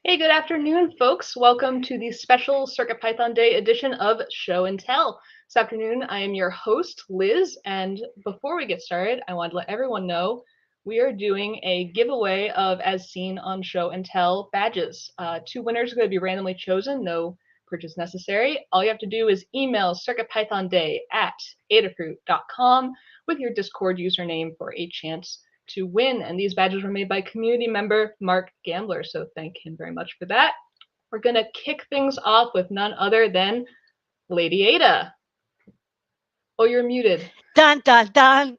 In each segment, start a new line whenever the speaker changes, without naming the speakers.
Hey, good afternoon, folks. Welcome to the special CircuitPython Day edition of Show and Tell. This afternoon, I am your host, Liz, and before we get started, I want to let everyone know we are doing a giveaway of As Seen on Show and Tell badges. Two winners are going to be randomly chosen, no purchase necessary. All you have to do is email circuitpythonday@adafruit.com with your Discord username for a chance to win. And these badges were made by community member Mark Gambler, so thank him very much for that. We're going to kick things off with none other than Lady Ada. Oh, you're muted.
Dun dun dun.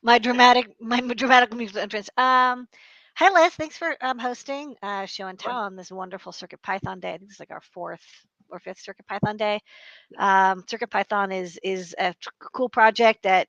my dramatic musical entrance. Hi Liz, thanks for hosting show and tell on this wonderful Circuit Python day. I think this is like our fourth or fifth Circuit Python day. Circuit Python is a cool project that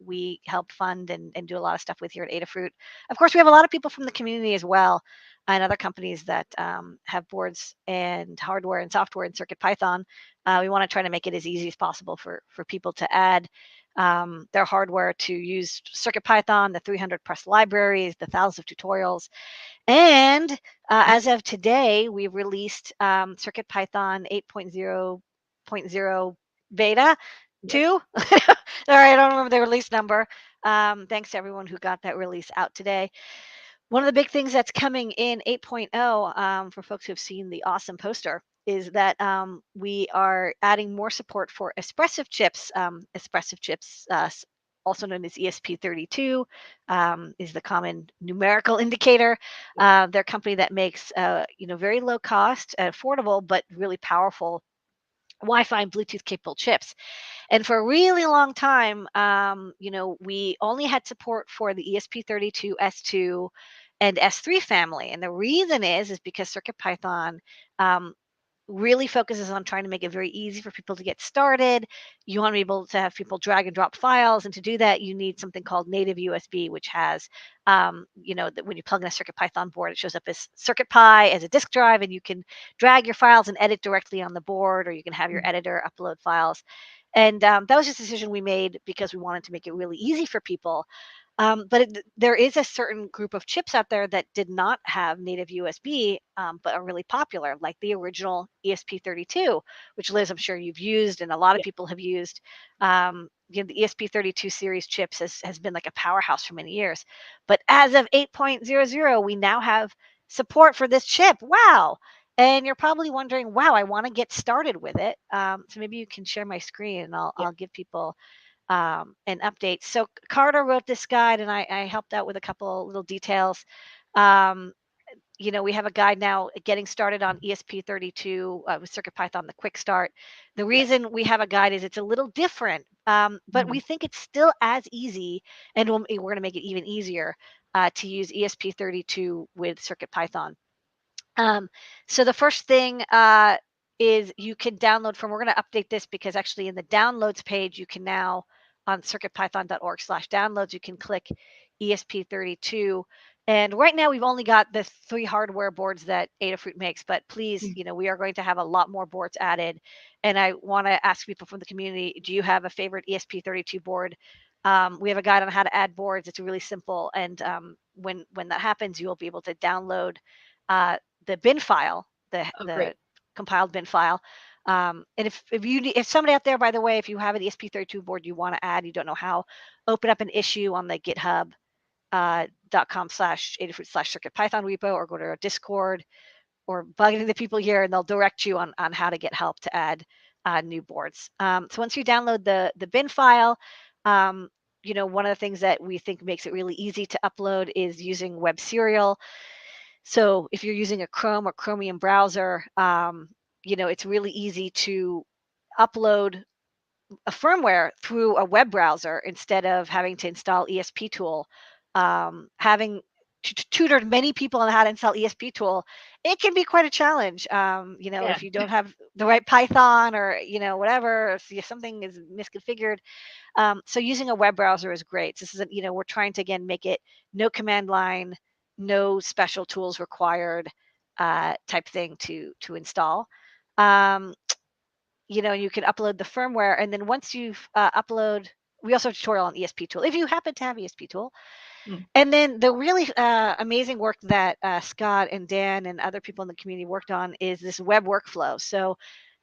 we help fund and do a lot of stuff with here at Adafruit. Of course, we have a lot of people from the community as well, and other companies that have boards and hardware and software in Circuit Python. We want to try to make it as easy as possible for people to add their hardware to use CircuitPython, the 300 plus libraries, the thousands of tutorials. And as of today, we released CircuitPython 8.0.0 beta 2. All right, I don't remember the release number. Thanks to everyone who got that release out today. One of the big things that's coming in 8.0 for folks who have seen the awesome poster is that we are adding more support for Expressive chips. Expressive chips, also known as ESP32, is the common numerical indicator. They're a company that makes very low cost, affordable, but really powerful Wi-Fi and Bluetooth capable chips. And for a really long time, we only had support for the ESP32, S2, and S3 family. And the reason is because CircuitPython really focuses on trying to make it very easy for people to get started. You want to be able to have people drag and drop files. And to do that, you need something called native USB, which has, when you plug in a CircuitPython board, it shows up as CircuitPy as a disk drive, and you can drag your files and edit directly on the board, or you can have your editor upload files. And that was just a decision we made because we wanted to make it really easy for people. But there is a certain group of chips out there that did not have native USB, but are really popular, like the original ESP32, which Liz, I'm sure you've used, and a lot of people have used. The ESP32 series chips has been like a powerhouse for many years. But as of 8.00, we now have support for this chip. Wow. And you're probably wondering, wow, I want to get started with it. So maybe you can share my screen and I'll give people an update. So Carter wrote this guide, and I helped out with a couple little details. Um, we have a guide now getting started on ESP32 with CircuitPython, the quick start. The reason we have a guide is it's a little different, but we think it's still as easy, and we're going to make it even easier to use ESP32 with CircuitPython. So the first thing is you can download from, we're going to update this because actually in the downloads page, you can now on circuitpython.org/downloads, you can click ESP32. And right now we've only got the 3 hardware boards that Adafruit makes, but please, we are going to have a lot more boards added. And I want to ask people from the community, do you have a favorite ESP32 board? We have a guide on how to add boards. It's really simple. And when that happens, you will be able to download the bin file, the compiled bin file. And if somebody out there, by the way, if you have an ESP32 board you want to add, you don't know how, open up an issue on the github.com/adafruit/CircuitPython repo, or go to our Discord, or bug into the people here, and they'll direct you on how to get help to add new boards. So once you download the bin file, one of the things that we think makes it really easy to upload is using Web Serial. So if you're using a Chrome or Chromium browser, it's really easy to upload a firmware through a web browser instead of having to install ESP-Tool. Having tutored many people on how to install ESP-Tool, it can be quite a challenge. If you don't have the right Python, or whatever, if something is misconfigured. So using a web browser is great. This is we're trying to again make it no command line, no special tools required type thing to install. You can upload the firmware, and then once you've upload, we also have a tutorial on ESP-Tool. If you happen to have ESP-Tool, And then the really amazing work that Scott and Dan and other people in the community worked on is this web workflow. So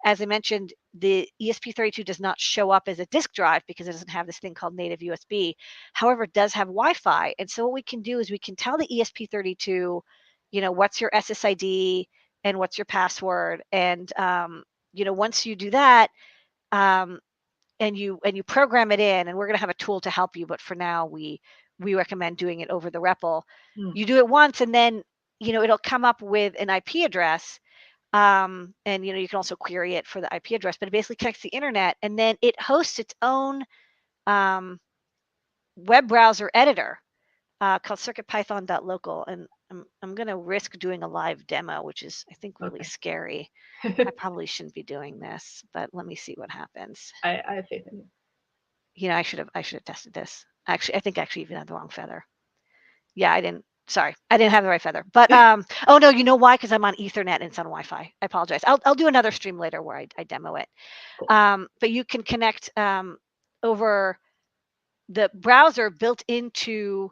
as I mentioned, the ESP32 does not show up as a disk drive because it doesn't have this thing called native USB. However, it does have Wi-Fi. And so what we can do is we can tell the ESP32, what's your SSID and what's your password. And, once you do that, and you program it in, and we're going to have a tool to help you, but for now we recommend doing it over the REPL. You do it once, and then it'll come up with an IP address, and you can also query it for the IP address, but it basically connects the internet, and then it hosts its own web browser editor called CircuitPython.local, and I'm going to risk doing a live demo, which is, I think, really scary. I probably shouldn't be doing this, but let me see what happens.
I have faith in you.
I should have tested this. Actually, I think I actually even had the wrong feather. Yeah, I didn't. Sorry, I didn't have the right feather. But oh no, you know why? Because I'm on Ethernet and it's on Wi-Fi. I apologize. I'll do another stream later where I demo it. Cool. But you can connect over the browser built into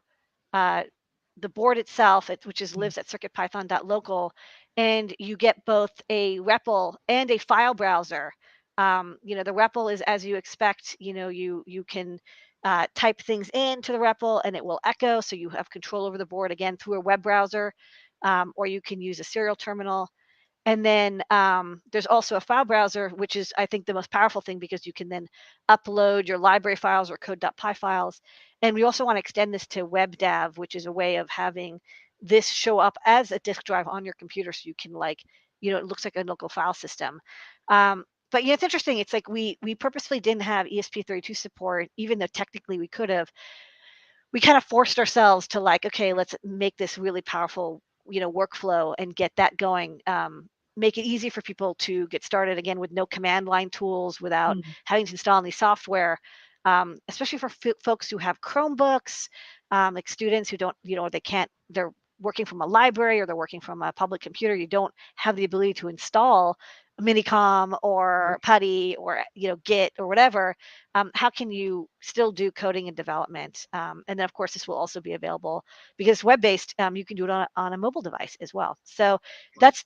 the board itself, which lives at CircuitPython.local, and you get both a REPL and a file browser. The REPL is as you expect. You can type things into the REPL and it will echo, so you have control over the board again through a web browser, or you can use a serial terminal. And then there's also a file browser, which is, I think, the most powerful thing because you can then upload your library files or code.py files. And we also want to extend this to WebDAV, which is a way of having this show up as a disk drive on your computer, so you can it looks like a local file system. But it's interesting. It's like we purposely didn't have ESP32 support, even though technically we could have. We kind of forced ourselves to okay, let's make this really powerful workflow and get that going. Make it easy for people to get started again with no command line tools, without having to install any software, especially for folks who have Chromebooks, like students who don't, they're working from a library or they're working from a public computer. You don't have the ability to install Minicom or PuTTY or Git or whatever. How can you still do coding and development? And then of course this will also be available because web-based. You can do it on a mobile device as well. So that's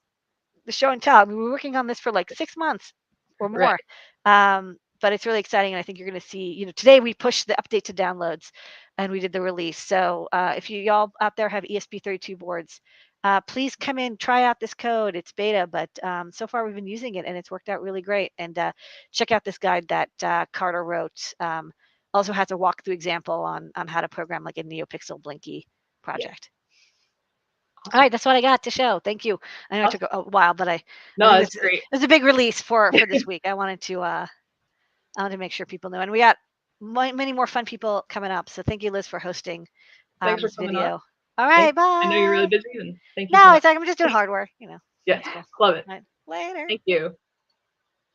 the show and tell. We were working on this for 6 months or more. But it's really exciting, and I think you're going to see. Today we pushed the update to downloads, and we did the release. So if y'all out there have ESP32 boards, please come in, try out this code. It's beta, but so far we've been using it and it's worked out really great. And check out this guide that Carter wrote. Also has a walkthrough example on how to program like a NeoPixel Blinky project. Awesome. All right, that's what I got to show. Thank you. I know it took a while, but
it's great.
It was a big release for this week. I wanted to make sure people knew, and we got many more fun people coming up. So thank you, Liz, for hosting this video. All right, bye.
I know you're really busy, and thank you.
No, it's like I'm just doing hardware.
Yeah, cool. Love it.
Right. Later.
Thank you.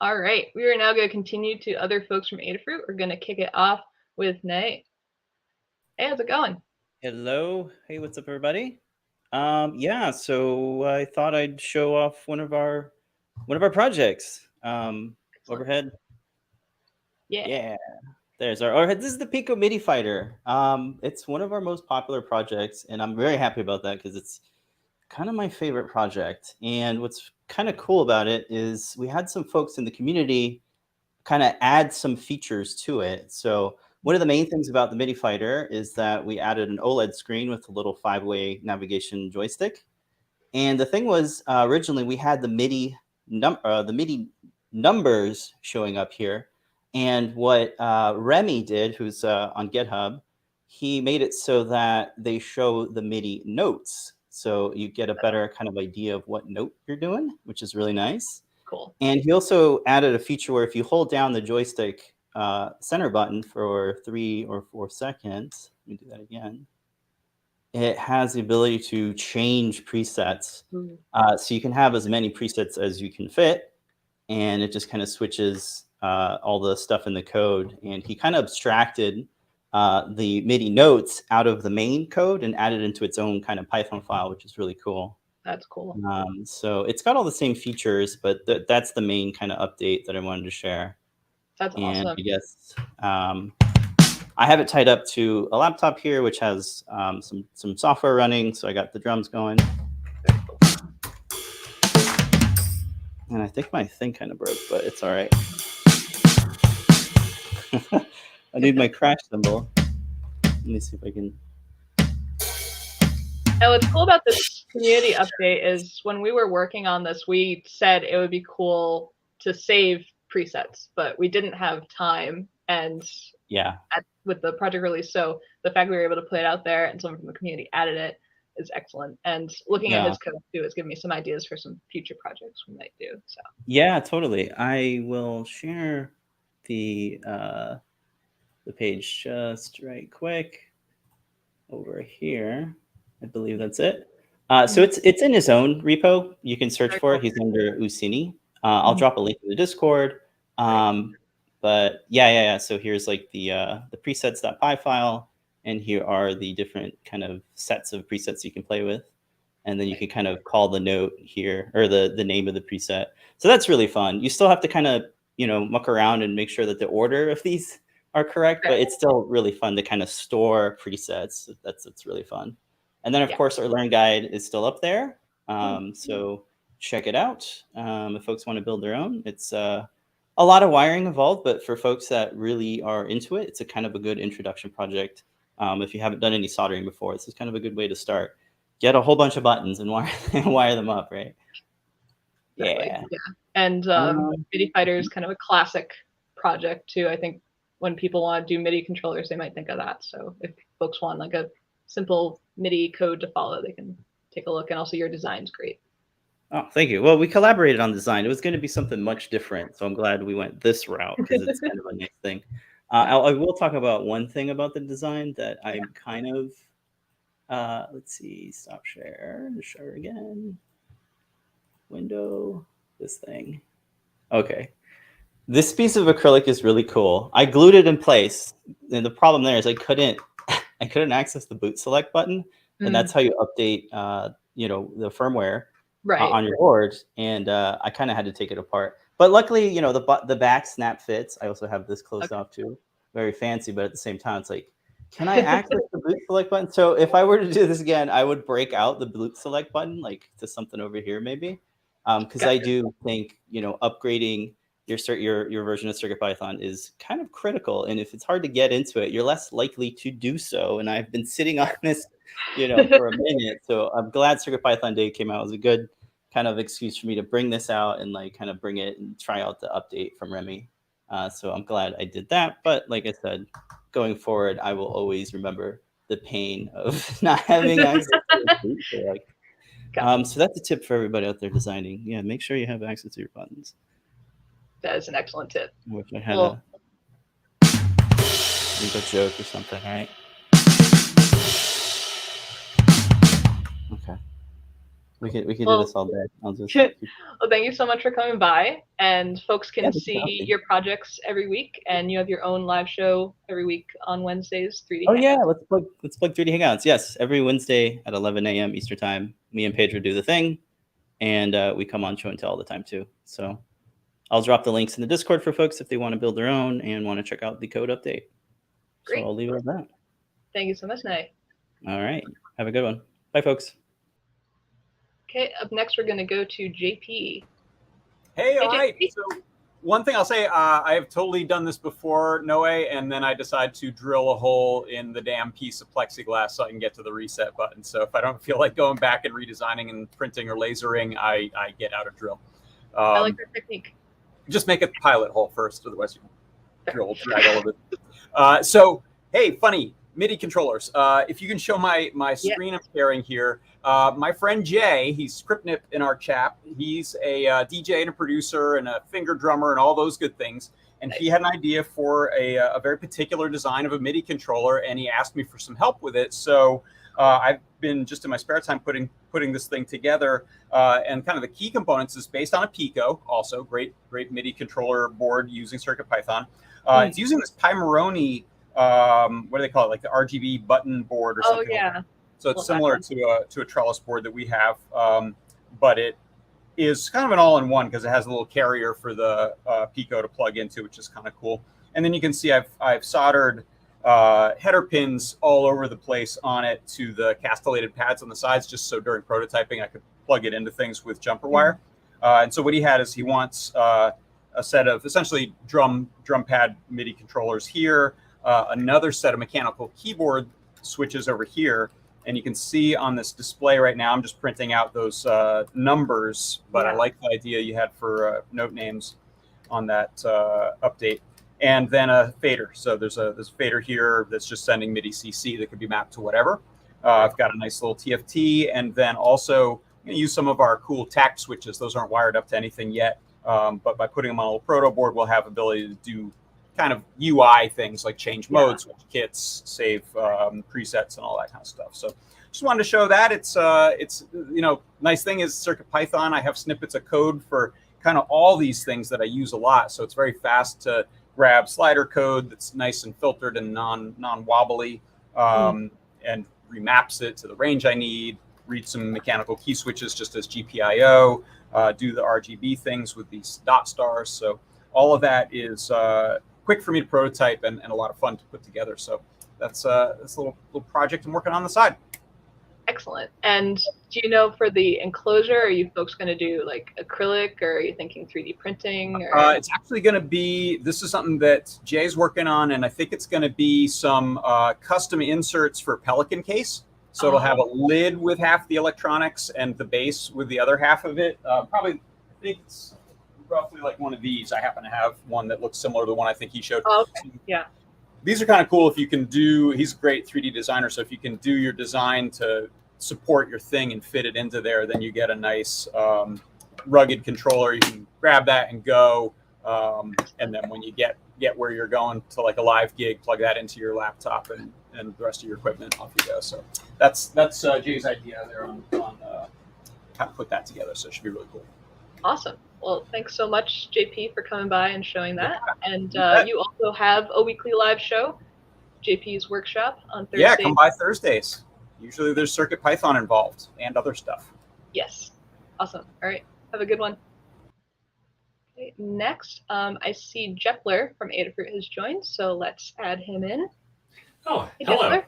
All right, we are now going to continue to other folks from Adafruit. We're going to kick it off with Nay. Hey, how's it going?
Hello. Hey, what's up, everybody? Yeah, so I thought I'd show off one of our projects. Overhead. Yeah. There's our overhead. This is the Pico Midi fighter. It's one of our most popular projects, and I'm very happy about that because it's kind of my favorite project. And what's kind of cool about it is we had some folks in the community kind of add some features to it. So one of the main things about the Midi fighter is that we added an OLED screen with a little 5-way navigation joystick. And the thing was, originally we had the MIDI numbers showing up here. And what Remy did, who's on GitHub, he made it so that they show the MIDI notes. So you get a better kind of idea of what note you're doing, which is really nice.
Cool.
And he also added a feature where if you hold down the joystick center button for 3 or 4 seconds, let me do that again, it has the ability to change presets. So you can have as many presets as you can fit, and it just kind of switches all the stuff in the code. And he kind of abstracted the MIDI notes out of the main code and added into its own kind of Python file, which is really cool.
That's cool.
So it's got all the same features, but that's the main kind of update that I wanted to share.
That's awesome.
And I guess I have it tied up to a laptop here, which has some software running. So I got the drums going.
Very cool.
And I think my thing kind of broke, but it's all right. I need my crash cymbal. Let me see if I can.
And what's cool about this community update is when we were working on this, we said it would be cool to save presets, but we didn't have time. And
yeah,
with the project release, so the fact we were able to put it out there and someone from the community added it is excellent. And looking at his code too has given me some ideas for some future projects we might do. So
yeah, totally. I will share the page just right quick over here. I believe that's it. So it's in his own repo. You can search for it. He's under Usini. I'll drop a link in the Discord. But yeah. So here's like the presets.py file, and here are the different kind of sets of presets you can play with. And then you can kind of call the note here, or the name of the preset. So that's really fun. You still have to kind of, muck around and make sure that the order of these are correct, but it's still really fun to kind of store presets. That's really fun. And then, of course, our Learn Guide is still up there. So check it out if folks want to build their own. It's a lot of wiring involved, but for folks that really are into it, it's a kind of a good introduction project. If you haven't done any soldering before, this is kind of a good way to start. Get a whole bunch of buttons and wire them up, right?
Exactly.
Yeah.
And MIDI Fighter is kind of a classic project too. I think when people want to do MIDI controllers, they might think of that. So if folks want like a simple MIDI code to follow, they can take a look. And also your design's great.
Oh, thank you. Well, we collaborated on design. It was going to be something much different. So I'm glad we went this route because it's kind of a nice thing. I will talk about one thing about the design that I'm kind of, let's see, stop share again. Window, this thing. Okay. This piece of acrylic is really cool. I glued it in place. And the problem there is I couldn't access the boot select button. And that's how you update, the firmware on your board. And I kind of had to take it apart. But luckily, the back snap fits. I also have this closed off too. Very fancy, but at the same time, it's like, can I access the boot select button? So if I were to do this again, I would break out the boot select button, like to something over here maybe. Because I do think, upgrading your version of CircuitPython is kind of critical. And if it's hard to get into it, you're less likely to do so. And I've been sitting on this, for a minute. So I'm glad CircuitPython Day came out. It was a good kind of excuse for me to bring this out and like kind of bring it and try out the update from Remy. So I'm glad I did that. But like I said, going forward, I will always remember the pain of not having access to the boot select. So that's a tip for everybody out there designing. Yeah, make sure you have access to your buttons.
That is an excellent tip.
I wish I had a joke or something, right? Okay. We can do this all day. I'll just
well, thank you so much for coming by. And folks can see your projects every week, and you have your own live show every week on Wednesdays, 3D Hangouts.
Yeah, let's plug 3D Hangouts. Yes, every Wednesday at 11 a.m. Eastern time. Me and Pedro do the thing, and we come on show and tell all the time too. So I'll drop the links in the Discord for folks if they want to build their own and want to check out the code update.
Great.
So I'll leave it at that.
Thank you so much, Nye.
All right. Have a good one. Bye, folks.
Okay, up next we're going to go to JP.
Hey, all right. So one thing I'll say, I have totally done this before, Noe, and then I decide to drill a hole in the damn piece of plexiglass so I can get to the reset button. So if I don't feel like going back and redesigning and printing or lasering, I get out of drill.
I like that technique.
Just make a pilot hole first, otherwise you can drill, drag all of it. So, hey, funny, MIDI controllers. If you can show my screen I'm sharing here. My friend Jay, he's Scriptnip in our chat. He's a DJ and a producer and a finger drummer and all those good things. And he had an idea for a very particular design of a MIDI controller, and he asked me for some help with it. So I've been just in my spare time putting this thing together. And kind of the key components is based on a Pico, also great MIDI controller board using CircuitPython. It's using this Pimeroni, what do they call it, like the RGB button board or something.
Oh, yeah.
So it's similar to a trellis board that we have, but it is kind of an all-in-one because it has a little carrier for the Pico to plug into, which is kind of cool. And then you can see I've soldered header pins all over the place on it to the castellated pads on the sides, just so during prototyping I could plug it into things with jumper wire. And so what he had is he wants a set of essentially drum pad MIDI controllers here, another set of mechanical keyboard switches over here. And you can see on this display right now, I'm just printing out those numbers, but I like the idea you had for note names on that update. And then a fader. So there's a fader here that's just sending MIDI CC that could be mapped to whatever. I've got a nice little TFT, and then also I'm going to use some of our cool tact switches. Those aren't wired up to anything yet, but by putting them on a little proto board, we'll have ability to do kind of UI things like change modes, switch kits, save presets, and all that kind of stuff. So just wanted to show that. It's nice thing is CircuitPython. I have snippets of code for kind of all these things that I use a lot. So it's very fast to grab slider code that's nice and filtered and non-wobbly, and remaps it to the range I need, read some mechanical key switches just as GPIO, do the RGB things with these dot stars. So all of that is quick for me to prototype and a lot of fun to put together. So that's a little project I'm working on the side.
Excellent. And do you know, for the enclosure, are you folks going to do like acrylic, or are you thinking 3D printing? Or?
It's actually going to be, this is something that Jay's working on, and I think it's going to be some custom inserts for Pelican case. So it'll have a lid with half the electronics and the base with the other half of it. Probably, I think it's roughly like one of these. I happen to have one that looks similar to the one I think he showed.
Oh, okay. Yeah.
These are kind of cool if you can do, he's a great 3D designer, so if you can do your design to support your thing and fit it into there, then you get a nice rugged controller. You can grab that and go, and then when you get where you're going to like a live gig, plug that into your laptop and the rest of your equipment, off you go. So that's Jay's idea there on how to put that together, so it should be really cool.
Awesome. Well, thanks so much, JP, for coming by and showing that. And you also have a weekly live show, JP's Workshop, on Thursdays.
Yeah, come by Thursdays. Usually there's CircuitPython involved and other stuff.
Yes. Awesome. All right. Have a good one. Okay, next, I see Jepler from Adafruit has joined, so let's add him in.
Oh,
Hey,
hello.
Jepler.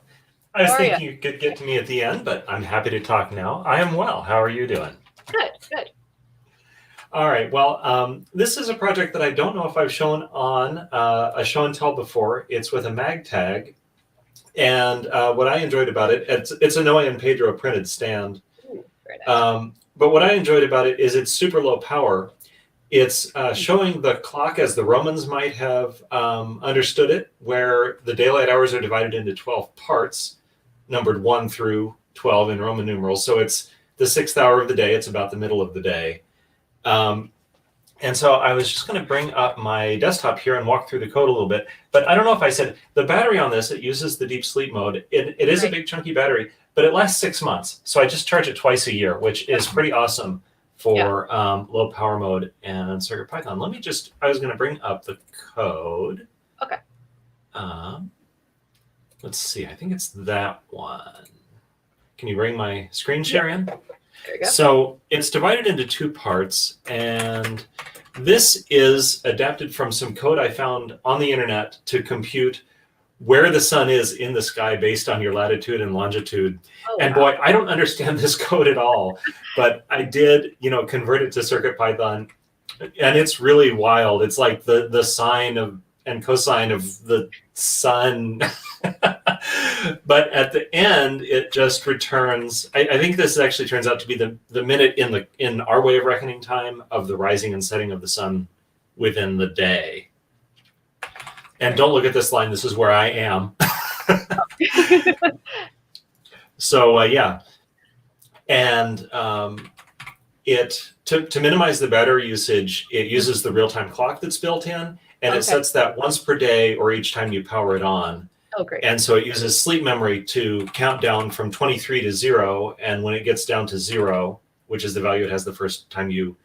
I was
How are
thinking you could get to me at the end, but I'm happy to talk now. I am well. How are you doing?
Good, good.
All right. Well, this is a project that I don't know if I've shown on a show and tell before. It's with a mag tag. And what I enjoyed about it, it's a Noe and Pedro printed stand.
Ooh, very nice.
But what I enjoyed about it is it's super low power. It's showing the clock as the Romans might have understood it, where the daylight hours are divided into 12 parts, numbered 1 through 12 in Roman numerals. So it's the 6th hour of the day. It's about the middle of the day. And so I was just going to bring up my desktop here and walk through the code a little bit. But I don't know if I said the battery on this, it uses the deep sleep mode. It is a big chunky battery, but it lasts 6 months. So I just charge it twice a year, which is pretty awesome for low power mode and CircuitPython. Let me just, I was going to bring up the code.
Okay.
Let's see, I think it's that one. Can you bring my screen share in?
There you go.
So it's divided into 2 parts, and this is adapted from some code I found on the internet to compute where the sun is in the sky based on your latitude and longitude.
Oh,
and
wow.
boy, I don't understand this code at all, but I did, convert it to CircuitPython, and it's really wild. It's like the sine of and cosine of the sun. But at the end, it just returns. I think this actually turns out to be the minute in our way of reckoning time of the rising and setting of the sun within the day. And don't look at this line. This is where I am. So yeah, and it to minimize the battery usage, it uses the real-time clock that's built in, and it sets that once per day or each time you power it on.
Oh, great.
And so it uses sleep memory to count down from 23 to 0. And when it gets down to 0, which is the value it has the first time you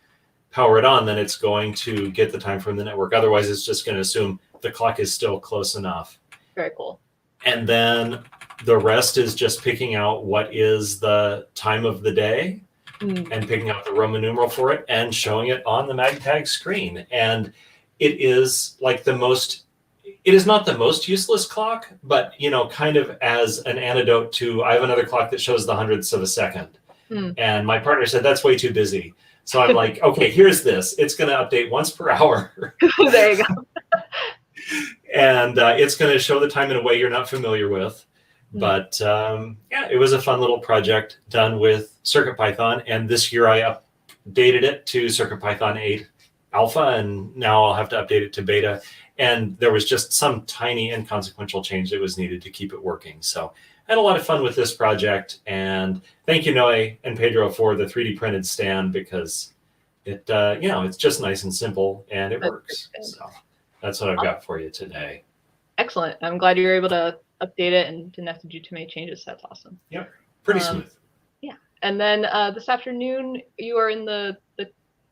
power it on, then it's going to get the time from the network. Otherwise, it's just going to assume the clock is still close enough.
Very cool.
And then the rest is just picking out what is the time of the day and picking out the Roman numeral for it and showing it on the MagTag screen. And it is like the most It is not the most useless clock, but kind of as an antidote to, I have another clock that shows the hundredths of a second. And my partner said, that's way too busy. So I'm like, okay, here's this. It's going to update once per hour.
There you go.
And it's going to show the time in a way you're not familiar with. But yeah, it was a fun little project done with CircuitPython. And this year I updated it to CircuitPython-8 alpha, and now I'll have to update it to beta. And there was just some tiny inconsequential change that was needed to keep it working. So I had a lot of fun with this project. And thank you, Noe and Pedro, for the 3D printed stand, because it, it's just nice and simple and it works. So that's what I've got for you today.
Excellent. I'm glad you were able to update it and didn't have to do too many changes. That's awesome.
Yep, pretty smooth.
Yeah. And then this afternoon, you are in the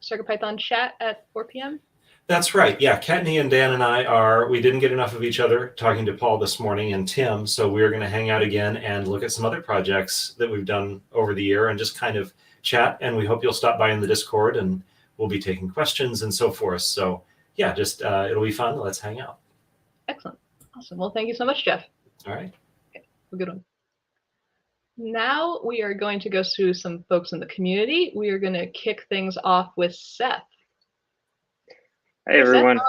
CircuitPython chat at 4 p.m.?
That's right. Yeah, Kattni and Dan and I we didn't get enough of each other talking to Paul this morning and Tim, so we're going to hang out again and look at some other projects that we've done over the year and just kind of chat, and we hope you'll stop by in the Discord and we'll be taking questions and so forth. So yeah, just it'll be fun. Let's hang out.
Excellent. Awesome. Well, thank you so much, Jeff.
All right.
Okay, a good one. Now we are going to go through some folks in the community. We are going to kick things off with Seth.
Hey everyone.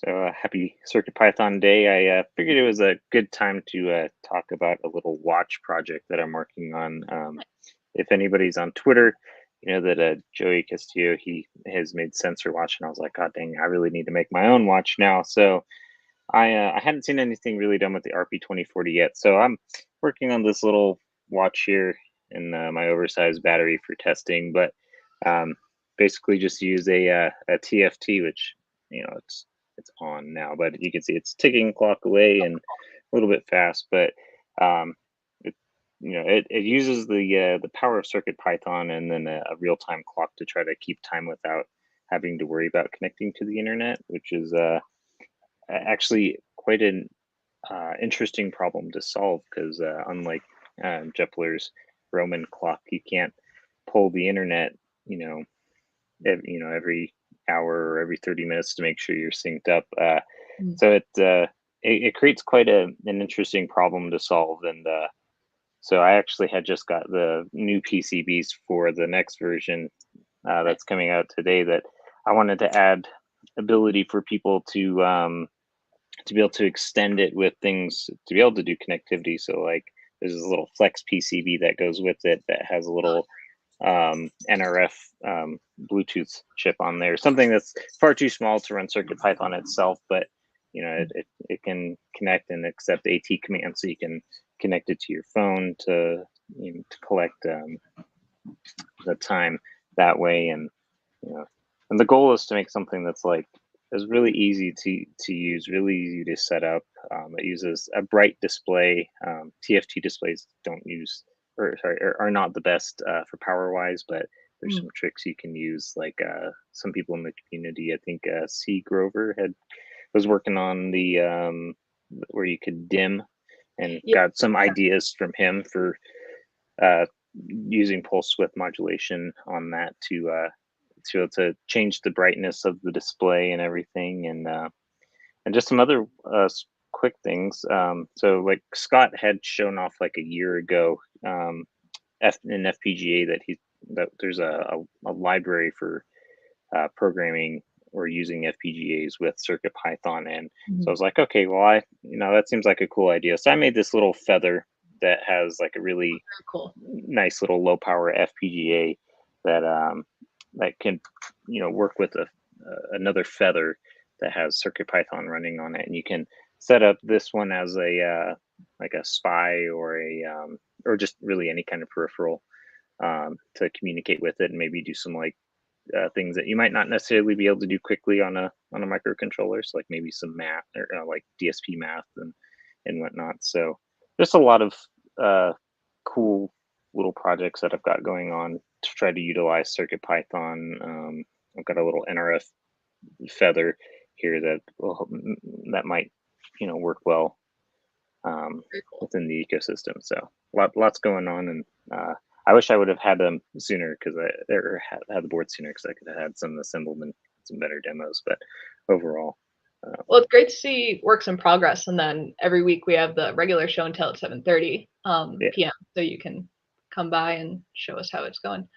So happy CircuitPython Day. I figured it was a good time to talk about a little watch project that I'm working on. If anybody's on Twitter, you know that Joey Castillo, he has made Sensor Watch, and I was like, God dang, I really need to make my own watch now. So I hadn't seen anything really done with the RP2040 yet. So I'm working on this little watch here in my oversized battery for testing, but basically just use a TFT, which it's on now, but you can see it's ticking clock away and a little bit fast, but it uses the power of CircuitPython and then a real-time clock to try to keep time without having to worry about connecting to the internet, which is actually quite an interesting problem to solve, because unlike Jepler's Roman clock, you can't pull the internet every hour or every 30 minutes to make sure you're synced up. So it creates quite an interesting problem to solve. And so I actually had just got the new PCBs for the next version that's coming out today, that I wanted to add ability for people to be able to extend it with things to be able to do connectivity. So like there's this little flex PCB that goes with it that has a little NRF Bluetooth chip on there, something that's far too small to run CircuitPython itself, but it can connect and accept AT commands, so you can connect it to your phone to collect the time that way. And and the goal is to make something that's like is really easy to use, really easy to set up. It uses a bright display. TFT displays are not the best for power wise, but there's some tricks you can use. Like some people in the community, I think C Grover was working on the where you could dim, and got some ideas from him for using pulse width modulation on that to change the brightness of the display and everything, and just some other quick things. So like Scott had shown off like a year ago in FPGA that there's a library for programming or using FPGAs with CircuitPython, and so I was like, okay, well that seems like a cool idea. So I made this little feather that has like a really
cool,
nice little low power FPGA that can work with another feather that has CircuitPython running on it, and you can set up this one as a like a SPI or just really any kind of peripheral to communicate with it, and maybe do some like things that you might not necessarily be able to do quickly on a microcontroller, so like maybe some math or like DSP math and whatnot. So there's a lot of cool little projects that I've got going on to try to utilize CircuitPython. I've got a little NRF feather here that might work well within the ecosystem. So lots going on, and I wish I would have had them sooner, because had the board sooner, because I could have had some assembled and some better demos. But overall,
Well, it's great to see works in progress, and then every week we have the regular show and tell at 7:30 p.m. So you can come by and show us how it's going.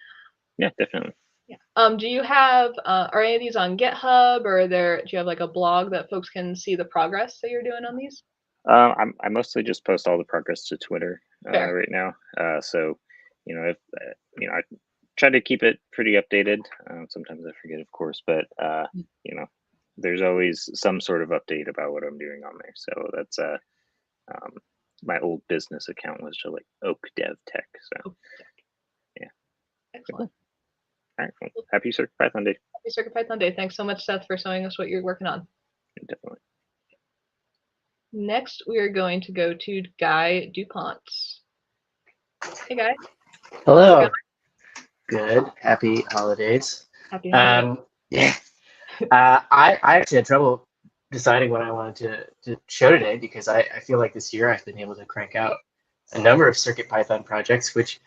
Yeah, definitely.
Yeah. Do you have are any of these on GitHub, or do you have like a blog that folks can see the progress that you're doing on these?
I mostly just post all the progress to Twitter right now. So, if I try to keep it pretty updated. Sometimes I forget, of course, but there's always some sort of update about what I'm doing on there. So that's my old business account was to like Oak Dev Tech. So yeah.
Excellent.
All right. Well, happy CircuitPython Day.
Happy CircuitPython Day. Thanks so much, Seth, for showing us what you're working on.
Definitely.
Next, we are going to go to Guy DuPont. Hey, Guy.
Hello. Good. Happy holidays.
Happy holidays.
Yeah. I actually had trouble deciding what I wanted to show today because I feel like this year I've been able to crank out a number of CircuitPython projects, which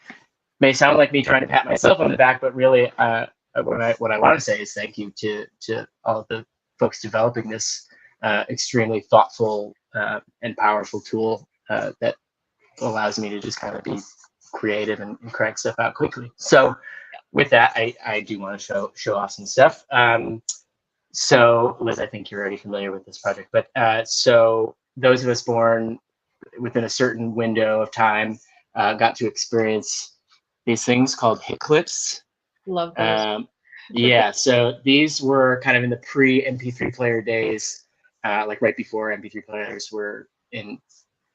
may sound like me trying to pat myself on the back, but really what I want to say is thank you to all of the folks developing this extremely thoughtful and powerful tool that allows me to just kind of be creative and crank stuff out quickly. So with that, I do want to show off some stuff. So Liz, I think you're already familiar with this project, but so those of us born within a certain window of time got to experience these things called hit clips.
Love those.
Yeah, so these were kind of in the pre-MP3 player days, like right before MP3 players were in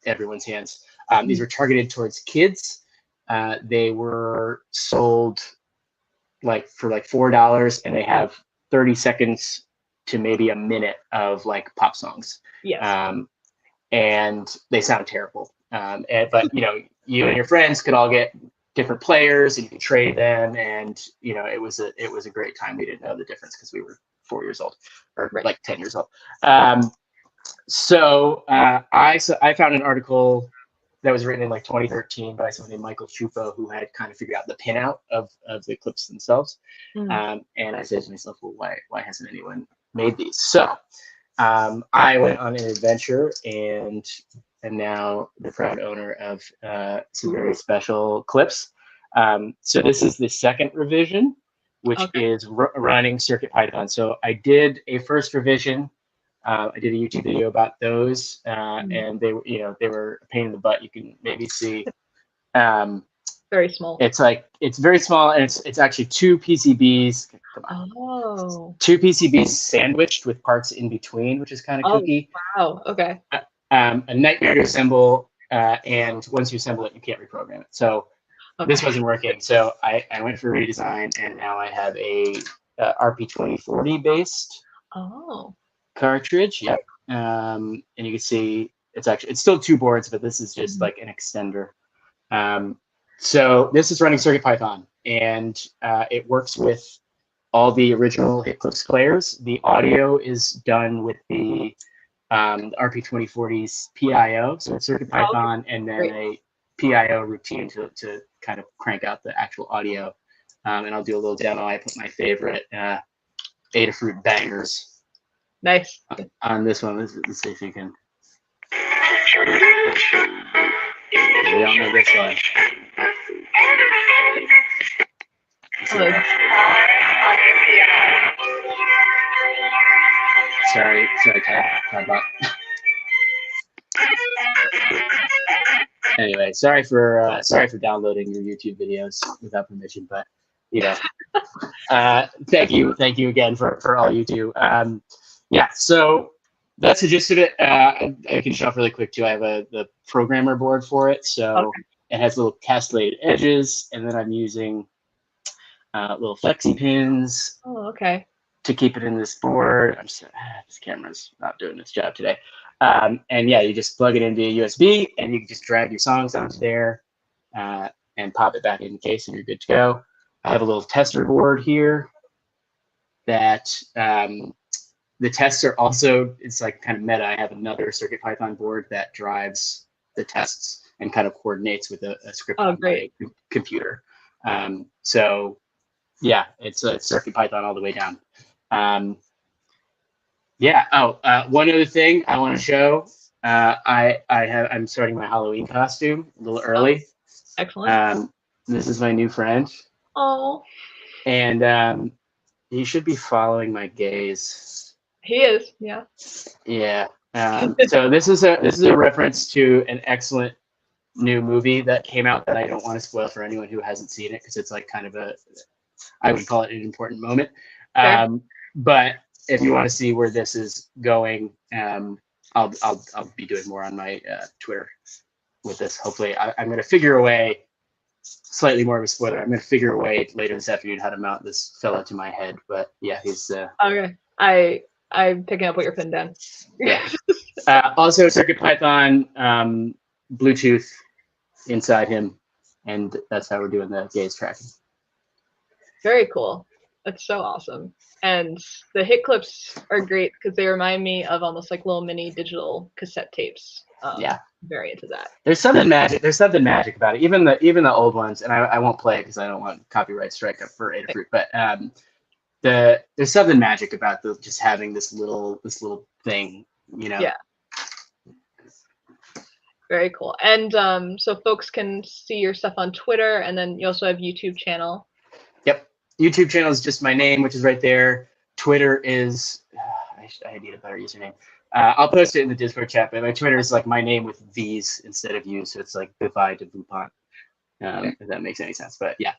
everyone's hands. These were targeted towards kids. They were sold for $4, and they have 30 seconds to maybe a minute of like pop songs.
Yes.
And they sound terrible. But you and your friends could all get different players, and you could trade them, and it was a great time. We didn't know the difference because we were 4 years old, or like 10 years old. So I found an article that was written in like 2013 by someone named Michael Schupo, who had kind of figured out the pinout of the clips themselves. And I said to myself, well, why hasn't anyone made these? So I went on an adventure and am now the proud owner of some very special clips. So this is the second revision, which is running CircuitPython. So I did a first revision. I did a YouTube video about those, and they were a pain in the butt. You can maybe see.
Very small.
It's very small, and it's actually two PCBs. Two PCBs sandwiched with parts in between, which is kind of kooky.
Wow. Okay.
A nightmare to assemble, and once you assemble it, you can't reprogram it. So this wasn't working. So I went for redesign, and now I have a RP2040 based cartridge. Yep. And you can see it's still two boards, but this is just like an extender. So this is running CircuitPython, and it works with all the original Eclipse players. The audio is done with the RP2040's PIO, so it's CircuitPython and then a PIO routine to kind of crank out the actual audio. And I'll do a little demo. I put my favorite Adafruit bangers.
Nice.
On this one, let's see if you can. We all know this one.
Hello.
Sorry, Todd. Anyway, sorry for downloading your YouTube videos without permission, but thank you again for all you do. Yeah, so that's the gist of it. I can show off really quick too. I have the programmer board for it, so it has little castellated edges, and then I'm using little flexi pins. To keep it in this board. This camera's not doing its job today. And yeah, you just plug it into a USB, and you can just drag your songs onto there and pop it back in case, and you're good to go. I have a little tester board here that the tests are also, it's like kind of meta. I have another CircuitPython board that drives the tests and kind of coordinates with a script on my computer. So yeah, it's CircuitPython all the way down. Yeah. Oh, one other thing I want to show. I'm starting my Halloween costume a little early.
Excellent.
This is my new friend.
Oh.
And he should be following my gaze.
He is. Yeah.
Yeah. So this is a reference to an excellent new movie that came out that I don't want to spoil for anyone who hasn't seen it because it's like kind of I would call it an important moment. But if you want to see where this is going, I'll be doing more on my Twitter with this. Hopefully, I'm going to figure a way. Slightly more of a spoiler. I'm going to figure a way later this afternoon how to mount this fella to my head. But yeah, he's.
Okay. I'm picking up what you're putting down.
Yeah. Also, CircuitPython Bluetooth inside him, and that's how we're doing the gaze tracking.
Very cool. That's so awesome. And the hit clips are great because they remind me of almost like little mini digital cassette tapes.
Yeah.
Very into that.
There's something magic about it. Even the old ones, and I won't play it because I don't want copyright strike up for Adafruit. But there's something magic about just having this little thing, you know.
Yeah. Very cool. And so folks can see your stuff on Twitter, and then you also have YouTube channel.
Yep. YouTube channel is just my name, which is right there. Twitter is I need a better username. I'll post it in the Discord chat, but my Twitter is like my name with V's instead of U's, so it's like Bivai to Bupont. If that makes any sense, but yeah.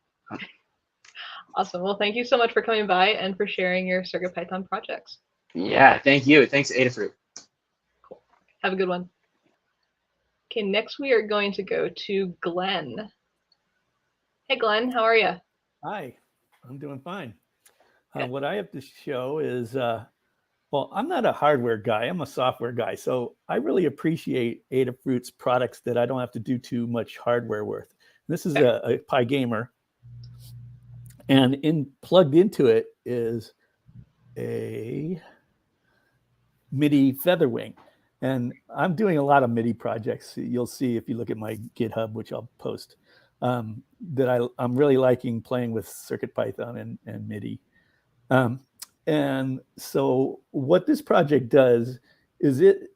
Awesome. Well, thank you so much for coming by and for sharing your CircuitPython projects.
Yeah, thank you. Thanks, Adafruit.
Cool. Have a good one. Okay, next we are going to go to Glenn. Hey, Glenn, how are you?
Hi, I'm doing fine. What I have to show is, well, I'm not a hardware guy. I'm a software guy. So I really appreciate Adafruit's products that I don't have to do too much hardware with. This is a Pi Gamer. And plugged into it is a Midi Featherwing. And I'm doing a lot of Midi projects. You'll see if you look at my GitHub, which I'll post, that I'm really liking playing with CircuitPython and Midi. And so what this project does is it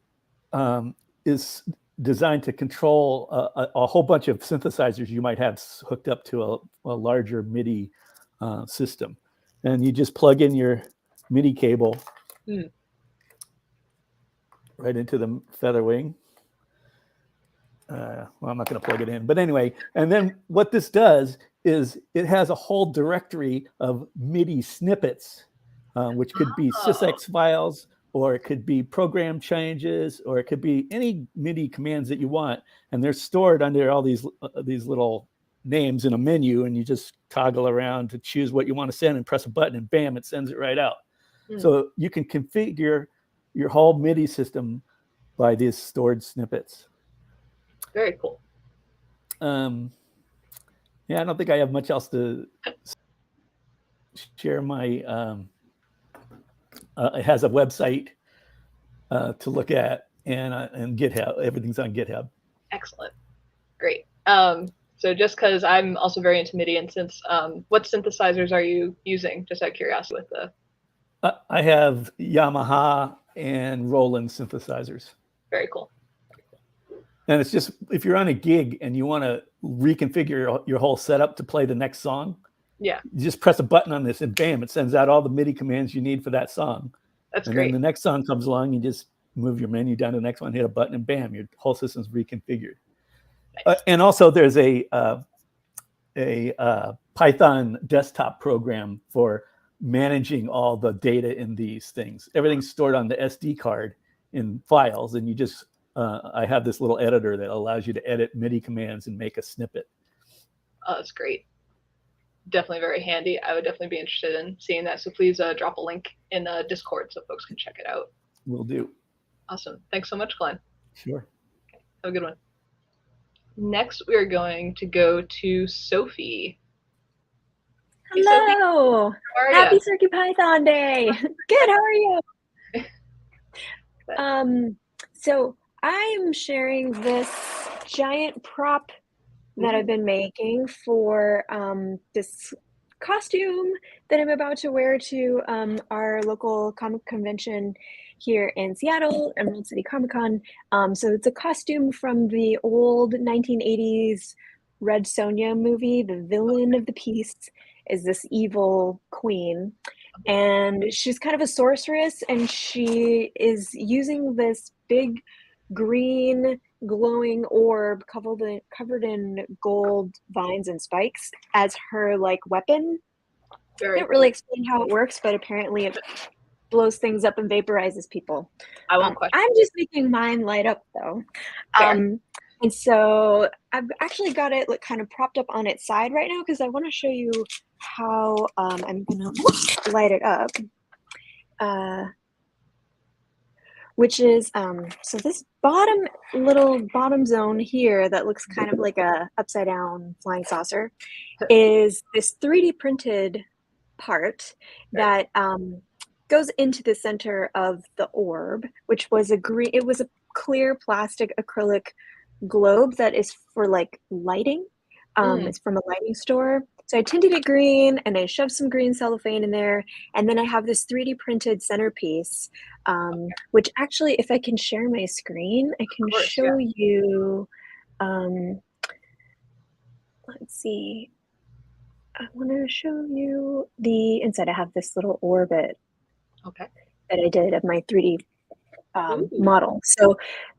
is designed to control a whole bunch of synthesizers you might have hooked up to a larger Midi system. And you just plug in your Midi cable right into the Featherwing. Well, I'm not going to plug it in, but anyway. And then what this does is it has a whole directory of Midi snippets, which could be sysx files, or it could be program changes, or it could be any Midi commands that you want. And they're stored under all these little names in a menu, and you just toggle around to choose what you want to send and press a button, and bam, it sends it right out. So you can configure your whole Midi system by these stored snippets.
Very cool.
Yeah, I don't think I have much else to share. My it has a website to look at, and GitHub. Everything's on GitHub. Excellent.
Great. So just because I'm also very into MIDI, and since what synthesizers are you using? Just out of curiosity with the.
I have Yamaha and Roland synthesizers.
Very cool.
And it's just, if you're on a gig and you want to reconfigure your whole setup to play the next song,
yeah,
you just press a button on this and bam, it sends out all the MIDI commands you need for that song.
That's
and
great.
Then the next song comes along, you just move your menu down to the next one, hit a button, and bam, your whole system's reconfigured. Nice. And also there's a Python desktop program for managing all the data in these things. Everything's stored on the SD card in files, and you just I have this little editor that allows you to edit MIDI commands and make a snippet.
Oh, that's great. Definitely very handy. I would definitely be interested in seeing that. So please drop a link in Discord so folks can check it out.
Will do.
Awesome. Thanks so much, Glenn.
Sure.
Okay. Have a good one. Next, we are going to go to Sophie.
Hello.
Hey,
Happy CircuitPython Day. Good. How are you? So I am sharing this giant prop that I've been making for this costume that I'm about to wear to our local comic convention here in Seattle, Emerald City Comic Con. So it's a costume from the old 1980s Red Sonja movie. The villain of the piece is this evil queen, and she's kind of a sorceress, and she is using this big green glowing orb covered in gold vines and spikes as her like weapon. I don't really explain how it works, but apparently it blows things up and vaporizes people.
I won't question.
I'm just making mine light up though. And so I've actually got it like kind of propped up on its side right now because I want to show you how I'm gonna light it up. Which is so this little bottom zone here that looks kind of like a upside down flying saucer is this 3D printed part that goes into the center of the orb, which was a clear plastic acrylic globe that is for like lighting. It's from a lighting store. So I tinted it green and I shoved some green cellophane in there. And then I have this 3D printed centerpiece, which actually, if I can share my screen, I can show you, let's see. I want to show you the inside. I have this little orbit that I did of my 3D model. So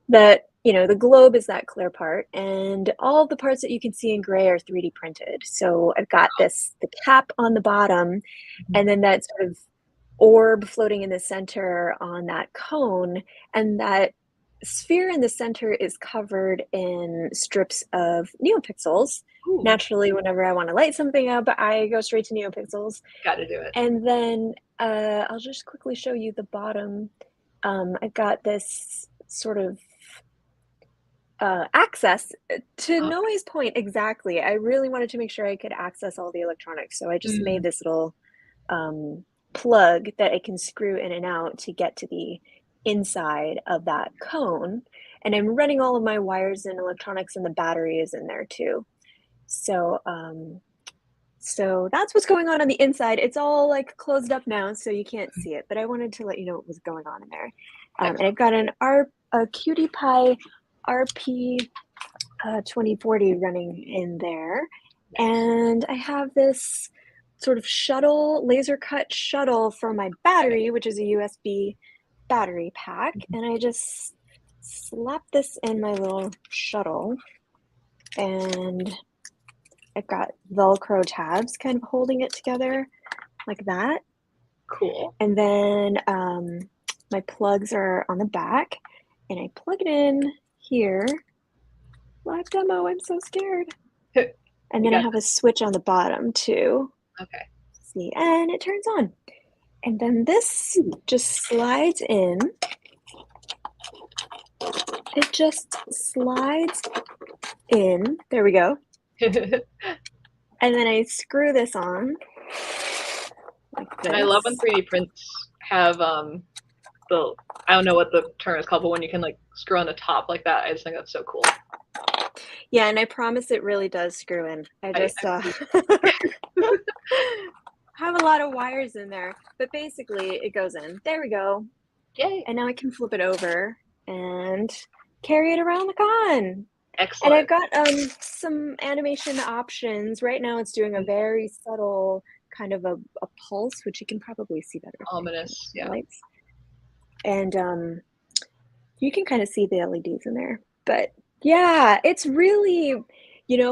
that, the globe is that clear part, and all the parts that you can see in gray are 3D printed. So I've got the cap on the bottom, and then that sort of orb floating in the center on that cone, and that sphere in the center is covered in strips of neopixels. Naturally, whenever I want to light something up, I go straight to neopixels.
Got to do it.
And then I'll just quickly show you the bottom. I've got this sort of access to Noe's point exactly. I really wanted to make sure I could access all the electronics, so I just made this little plug that I can screw in and out to get to the inside of that cone, and I'm running all of my wires and electronics, and the battery is in there too. So so that's what's going on the inside. It's all like closed up now, so you can't see it, but I wanted to let you know what was going on in there. And I've got a Cutie Pie RP 2040 running in there, and I have this sort of laser cut shuttle for my battery, which is a USB battery pack, and I just slap this in my little shuttle, and I've got Velcro tabs kind of holding it together like that.
Cool.
And then my plugs are on the back, and I plug it in here. Live demo, I'm so scared. And then I have a switch on the bottom too.
Okay.
See, and it turns on. And then this just slides in. It just slides in. There we go. And then I screw this on. Like this.
I love when 3D prints have I don't know what the term is called, but when you can like screw on the top like that, I just think that's so cool.
Yeah, and I promise it really does screw in. I just have a lot of wires in there, but basically it goes in. There we go.
Yay.
And now I can flip it over and carry it around the con.
Excellent.
And I've got some animation options. Right now it's doing a very subtle kind of a pulse, which you can probably see better.
Ominous, yeah.
Lights. And you can kind of see the LEDs in there. But yeah, it's really,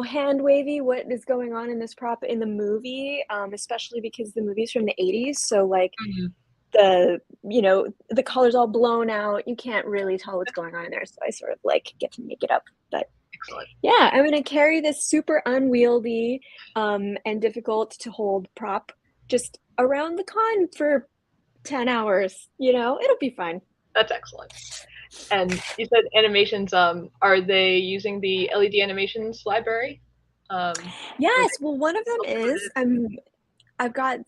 hand wavy what is going on in this prop in the movie, especially because the movie's from the 80s. So like the color's all blown out. You can't really tell what's going on in there. So I sort of like get to make it up. But
excellent.
Yeah, I'm going to carry this super unwieldy and difficult to hold prop just around the con for 10 hours. It'll be fine.
That's excellent. And you said animations, are they using the LED animations library?
Yes, well, one of them is, I've got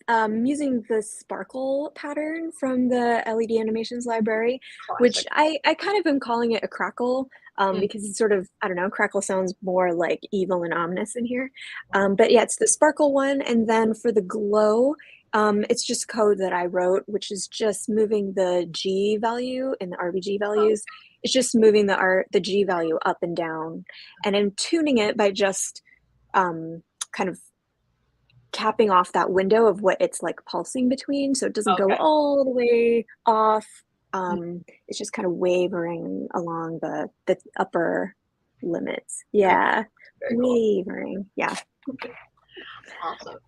using the sparkle pattern from the LED animations library, which I kind of am calling it a crackle because it's sort of, I don't know, crackle sounds more like evil and ominous in here. But yeah, it's the sparkle one. And then for the glow, It's just code that I wrote, which is just moving the G value in the RBG values. It's just moving the G value up and down, and I'm tuning it by just kind of capping off that window of what it's like pulsing between, so it doesn't go all the way off. It's just kind of wavering along the upper limits. Yeah,
very cool.
wavering. Yeah.
Awesome.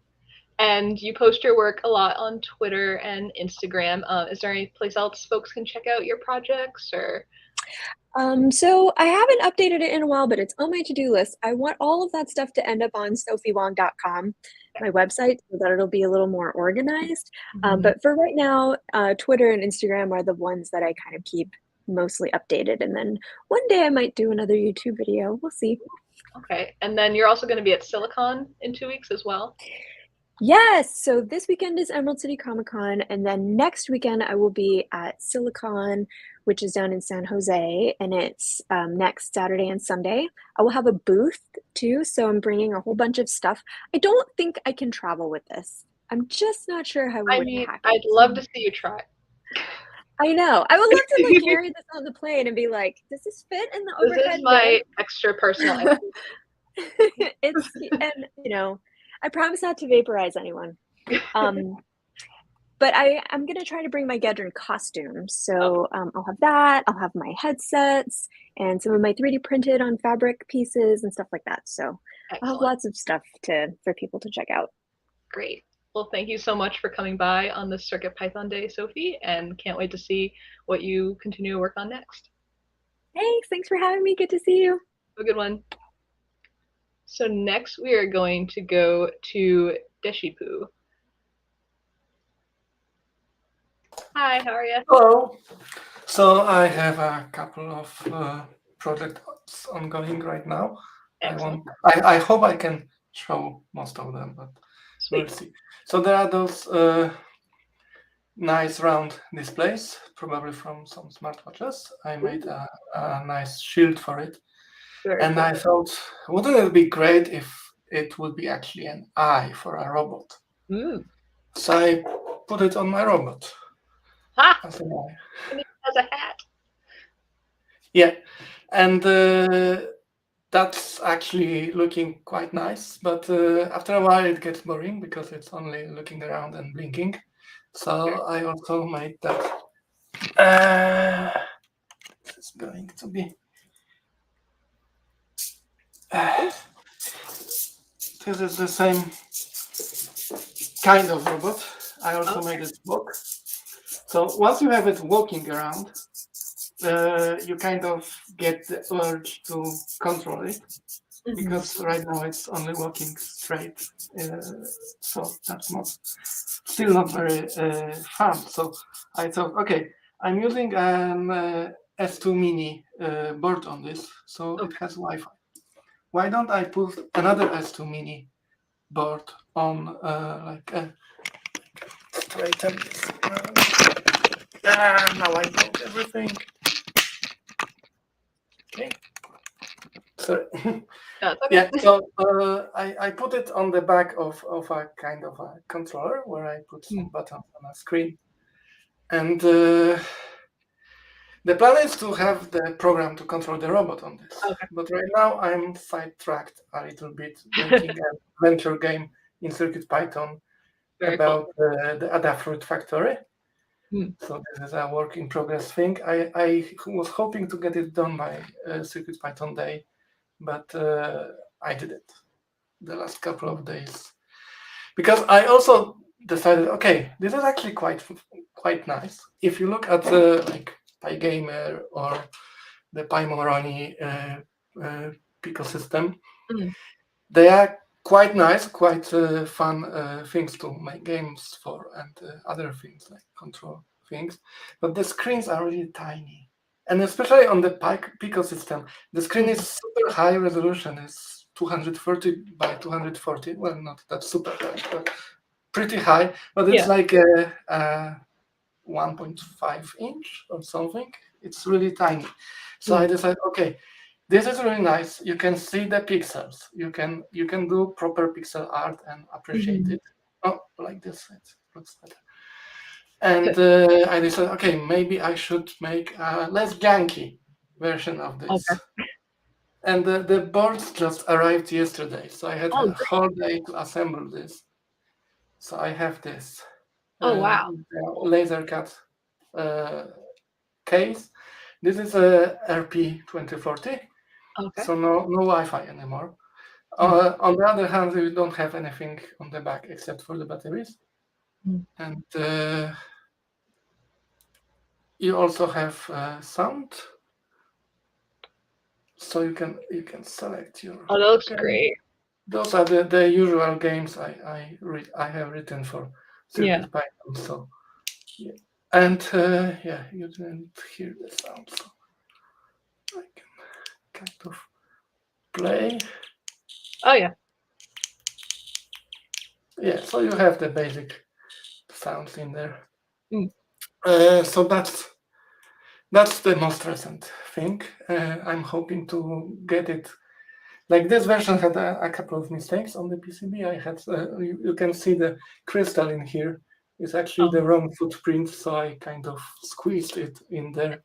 And you post your work a lot on Twitter and Instagram. Is there any place else folks can check out your projects or?
So I haven't updated it in a while, but it's on my to-do list. I want all of that stuff to end up on sophiewong.com, my website, so that it'll be a little more organized. But for right now, Twitter and Instagram are the ones that I kind of keep mostly updated. And then one day I might do another YouTube video. We'll see.
Okay. And then you're also going to be at Silicon in 2 weeks as well?
Yes. So this weekend is Emerald City Comic Con. And then next weekend I will be at Silicon, which is down in San Jose. And it's next Saturday and Sunday. I will have a booth too. So I'm bringing a whole bunch of stuff. I don't think I can travel with this. I'm just not sure how I would hack it.
I'd love to see you try.
I know. I would love to like carry this on the plane and be like, does this fit in the overhead?
This is my extra personal item.
It's, and you know, I promise not to vaporize anyone. But I'm going to try to bring my Gedron costume. So I'll have that. I'll have my headsets and some of my 3D printed on fabric pieces and stuff like that. So I'll have lots of stuff for people to check out.
Great. Well, thank you so much for coming by on this CircuitPython Day, Sophie, and can't wait to see what you continue to work on next.
Thanks for having me. Good to see you.
Have a good one. So next we are going to go to Deshipu. Hi, how are you?
Hello. So I have a couple of projects ongoing right now. I hope I can show most of them, but we'll see. So there are those nice round displays, probably from some smartwatches. I made a nice shield for it. And I thought, wouldn't it be great if it would be actually an eye for a robot? So I put it on my robot. As an eye.
As a hat.
Yeah, and that's actually looking quite nice, but after a while it gets boring because it's only looking around and blinking. So I also made that. This is going to be. This is the same kind of robot. I also made it walk. So once you have it walking around, you kind of get the urge to control it, because right now it's only walking straight. So that's still not very fun. So I thought, okay, I'm using an S2 Mini board on this, so it has Wi-Fi. Why don't I put another S2 Mini board on like a straighten this? Now I broke everything. Okay. Sorry. Yeah, so I put it on the back of a kind of a controller where I put some buttons on a screen. And the plan is to have the program to control the robot on this. But right now I'm sidetracked a little bit, making an adventure game in CircuitPython about the Adafruit factory. So this is a work in progress thing. I was hoping to get it done by CircuitPython Day, but I didn't the last couple of days. Because I also decided, okay, this is actually quite nice. If you look at like PyGamer or the PyMoroni Pico system, they are quite nice, quite fun things to make games for, and other things like control things. But the screens are really tiny, and especially on the Pico system, the screen is super high resolution. It's 230 by 240. Well, not that super high, but pretty high. But it's like a 1.5 inch or something. It's really tiny. So I decided, okay, this is really nice. You can see the pixels. You can do proper pixel art and appreciate it. Oh, like this. looks better. And I decided, okay, maybe I should make a less janky version of this.
Okay.
And the boards just arrived yesterday, so I had a whole day to assemble this. So I have this.
Oh, wow.
Laser cut case. This is a RP2040.
Okay.
So no Wi-Fi anymore. On the other hand, we don't have anything on the back except for the batteries. And you also have sound. So you can select your.
Oh, that looks great.
Those are the usual games I have written for CircuitPython. So yeah, and you didn't hear the sound, so I can kind of play.
Oh yeah.
Yeah, so you have the basic sounds in there. So that's the most recent thing. I'm hoping to get it. Like this version had a couple of mistakes on the PCB. I had you can see the crystal in here is actually the wrong footprint, so I kind of squeezed it in there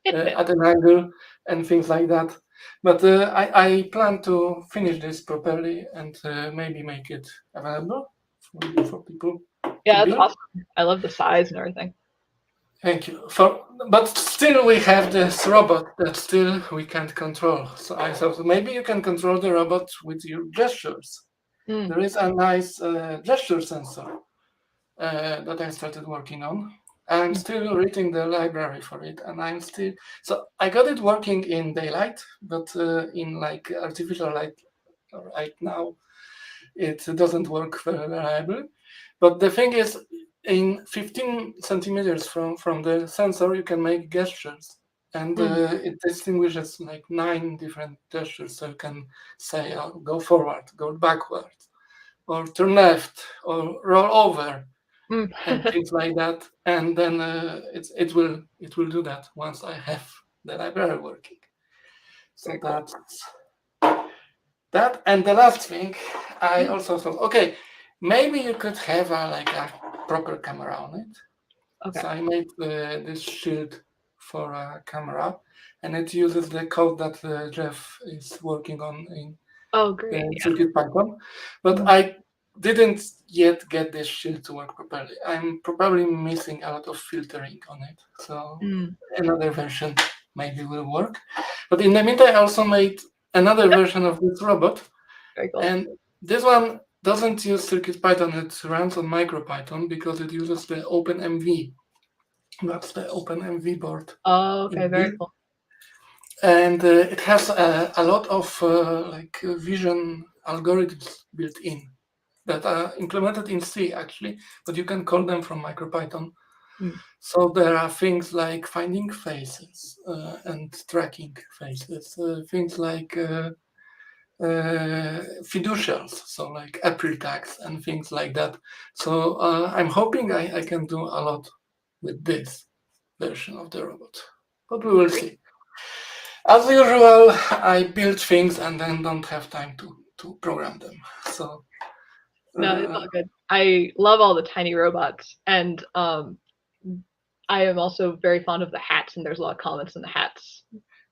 at an angle and things like that. But I plan to finish this properly and maybe make it available for people.
Yeah, that's awesome. I love the size and everything.
Thank you. But still we have this robot that still we can't control. So I thought maybe you can control the robot with your gestures. There is a nice gesture sensor that I started working on. I'm still reading the library for it, and so I got it working in daylight, but in like artificial light right now, it doesn't work very reliably. But the thing is, in 15 centimeters from the sensor, you can make gestures, and it distinguishes like 9 different gestures. So you can say, go forward, go backward, or turn left, or roll over, and things like that. And then it will do that once I have the library working. So that's that. And the last thing, I also thought, okay, maybe you could have a proper camera on it. Okay. So I made this shield for a camera, and it uses the code that Jeff is working on in CircuitPython. But I didn't yet get this shield to work properly. I'm probably missing a lot of filtering on it. So another version maybe will work. But in the meantime, I also made another version of this robot. Very cool. And this one doesn't use CircuitPython. It runs on MicroPython because it uses the OpenMV. That's the OpenMV board.
Oh, okay, very cool.
And it has a lot of vision algorithms built in that are implemented in C actually, but you can call them from MicroPython. So there are things like finding faces and tracking faces, things like fiducials, so like April tags and things like that. So I'm hoping I can do a lot with this version of the robot, but we will see. As usual, I build things and then don't have time to program them. So
no, it's all good. I love all the tiny robots, and I am also very fond of the hats, and there's a lot of comments in the hats.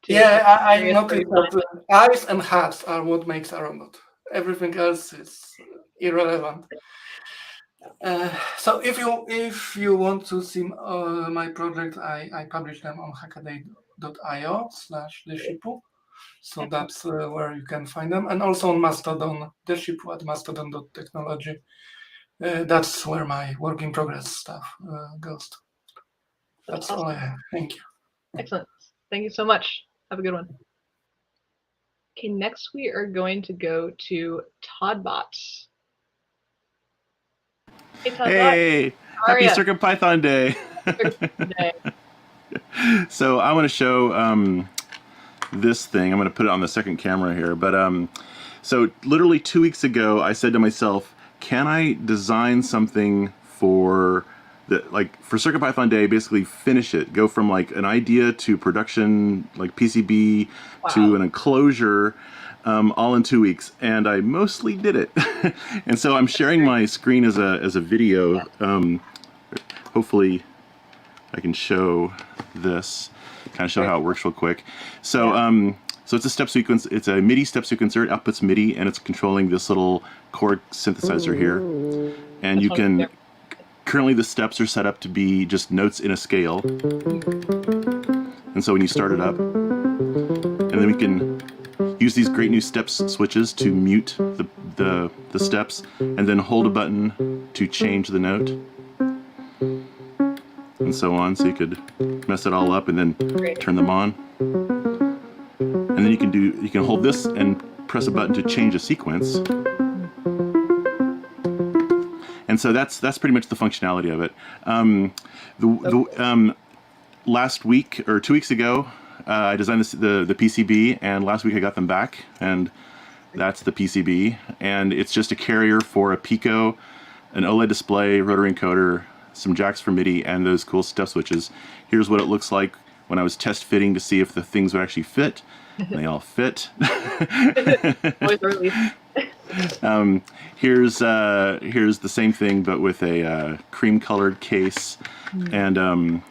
Yeah, I noticed that eyes and hats are what makes a robot. Everything else is irrelevant. So if you want to see my project, I publish them on hackaday.io/deshipu. So that's where you can find them, and also on Mastodon, deshipu at mastodon.technology. That's where my work in progress stuff goes to. That's awesome. All I have. Thank you.
Excellent. Thank you so much. Have a good one. Okay, next we are going to go to Toddbot. Hey, Toddbot.
Hey, happy CircuitPython Day. So I want to show this thing. I'm going to put it on the second camera here. But so literally 2 weeks ago, I said to myself, can I design something for for CircuitPython Day, basically finish it, go from like an idea to production, like PCB to an enclosure all in 2 weeks, and I mostly did it. And so I'm sharing my screen as a video. Hopefully I can show this, kind of show how it works real quick. So so it's a step sequence. It's a MIDI step sequencer. It outputs MIDI, and it's controlling this little chord synthesizer here. And you can, currently the steps are set up to be just notes in a scale. And so when you start it up, and then we can use these great new steps switches to mute the steps, and then hold a button to change the note, and so on. So you could mess it all up and then turn them on. And then you can hold this and press a button to change a sequence. And so that's pretty much the functionality of it. Last week or 2 weeks ago, I designed the PCB, and last week I got them back, and that's the PCB. And it's just a carrier for a Pico, an OLED display, rotary encoder, some jacks for MIDI, and those cool step switches. Here's what it looks like when I was test fitting to see if the things would actually fit. And they all fit.
Always a relief.
Here's the same thing, but with a cream-colored case, and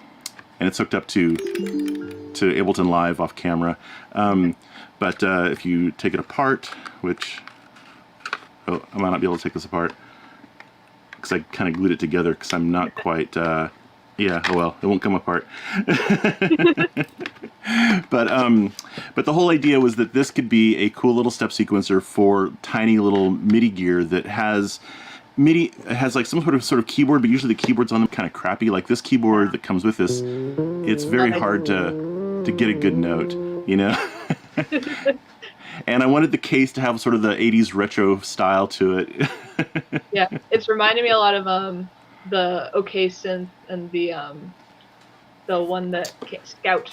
it's hooked up to Ableton Live off camera. But if you take it apart, which I might not be able to take this apart because I kind of glued it together because I'm not quite. Yeah, oh well, it won't come apart. But the whole idea was that this could be a cool little step sequencer for tiny little MIDI gear that has MIDI has like some sort of keyboard, but usually the keyboards on them kind of crappy. Like this keyboard that comes with this, it's very hard to get a good note, you know. And I wanted the case to have sort of the 80s retro style to it.
Yeah, it's reminding me a lot of the OK Synth and the one that Scout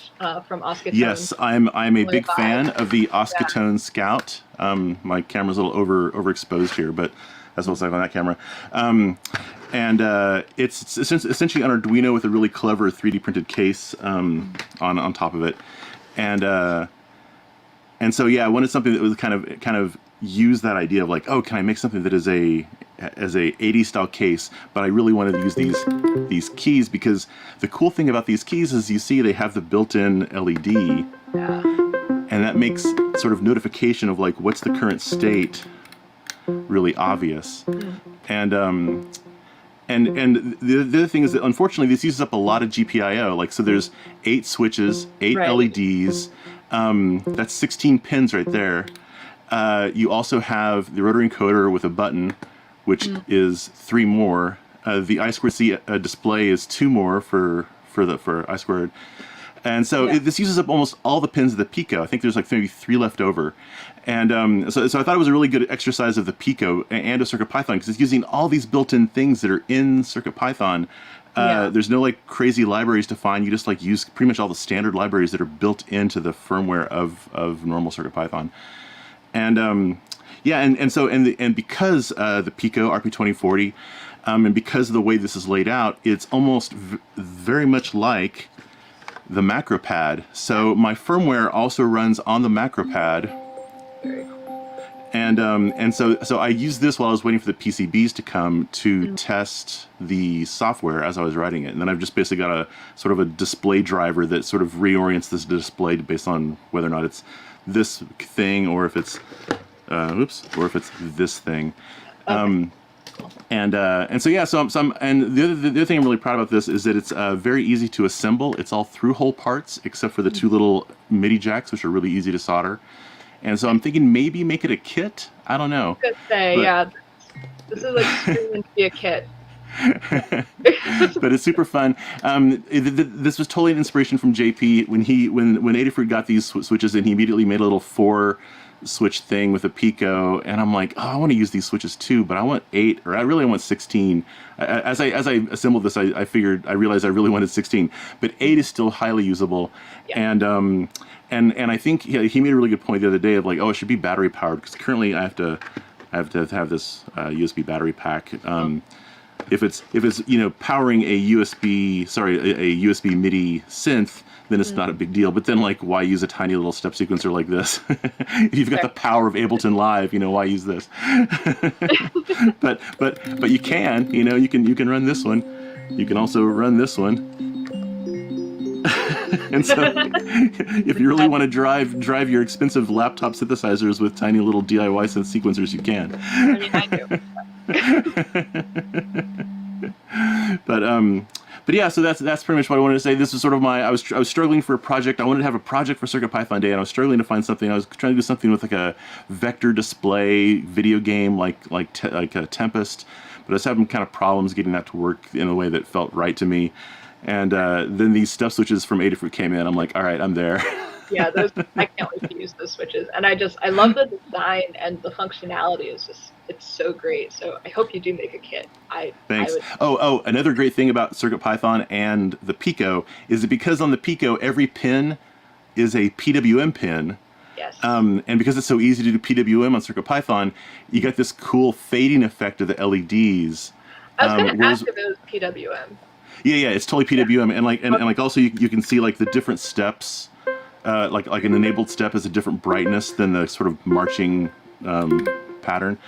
from Oscatone.
Yes, I'm a big fan of the Oscatone Scout. My camera's a little overexposed here, but that's what's like on that camera. And it's essentially an Arduino with a really clever 3D printed case on top of it. And so yeah, I wanted something that was kind of use that idea of like, oh, can I make something that is a 80s style case, but I really wanted to use these keys, because the cool thing about these keys is you see they have the built-in LED, and that makes sort of notification of like what's the current state really obvious. And the other thing is that unfortunately this uses up a lot of GPIO. Like, so there's 8 switches, 8 LEDs. That's 16 pins right there. You also have the rotary encoder with a button, which is 3 more. The I2C display is 2 more for I2. And so this uses up almost all the pins of the Pico. I think there's like maybe 3 left over. And so I thought it was a really good exercise of the Pico and of CircuitPython, because it's using all these built-in things that are in CircuitPython. There's no like crazy libraries to find. You just like use pretty much all the standard libraries that are built into the firmware of normal CircuitPython. And and because the Pico RP2040, and because of the way this is laid out, it's almost very much like the macro pad. So my firmware also runs on the macro pad. And so I used this while I was waiting for the PCBs to come to test the software as I was writing it. And then I've just basically got a sort of a display driver that sort of reorients this display based on whether or not it's this thing or if it's this thing. And so the other thing I'm really proud about this is that it's very easy to assemble. It's all through-hole parts except for the 2 little MIDI jacks, which are really easy to solder. And so I'm thinking maybe make it a kit. I don't know.
I was gonna say, this is like screaming to be a kit.
But it's super fun. This was totally an inspiration from JP when Adafruit got these switches, and he immediately made a little 4 switch thing with a Pico, and I'm like, oh, I want to use these switches too, but I want 8, or I really want 16. As I assembled this, I realized I really wanted 16, but 8 is still highly usable. And I think he made a really good point the other day of like, oh, it should be battery powered, because currently I have to have this USB battery pack. If it's powering a USB MIDI synth, then it's not a big deal. But then, like, why use a tiny little step sequencer like this? If you've got the power of Ableton Live, why use this? but you can, you can run this one. You can also run this one. And so, if you really want to drive your expensive laptop synthesizers with tiny little DIY synth sequencers, you can.
I mean, I do.
But yeah, so that's pretty much what I wanted to say. This is sort of I was struggling for a project. I wanted to have a project for CircuitPython Day, and I was struggling to find something. I was trying to do something with like a vector display video game, like a Tempest, but I was having kind of problems getting that to work in a way that felt right to me. And then these step switches from Adafruit came in. I'm like, all right, I'm there.
Yeah, I can't wait to use those switches. And I love the design and the functionality it's so great. So I hope you do make a kit.
Thanks. Another great thing about CircuitPython and the Pico is that because on the Pico, every pin is a PWM pin.
Yes.
And because it's so easy to do PWM on CircuitPython, you get this cool fading effect of the LEDs.
I was going to ask if it was PWM.
Yeah, it's totally PWM, and like also you can see like the different steps. Like an enabled step is a different brightness than the sort of marching pattern,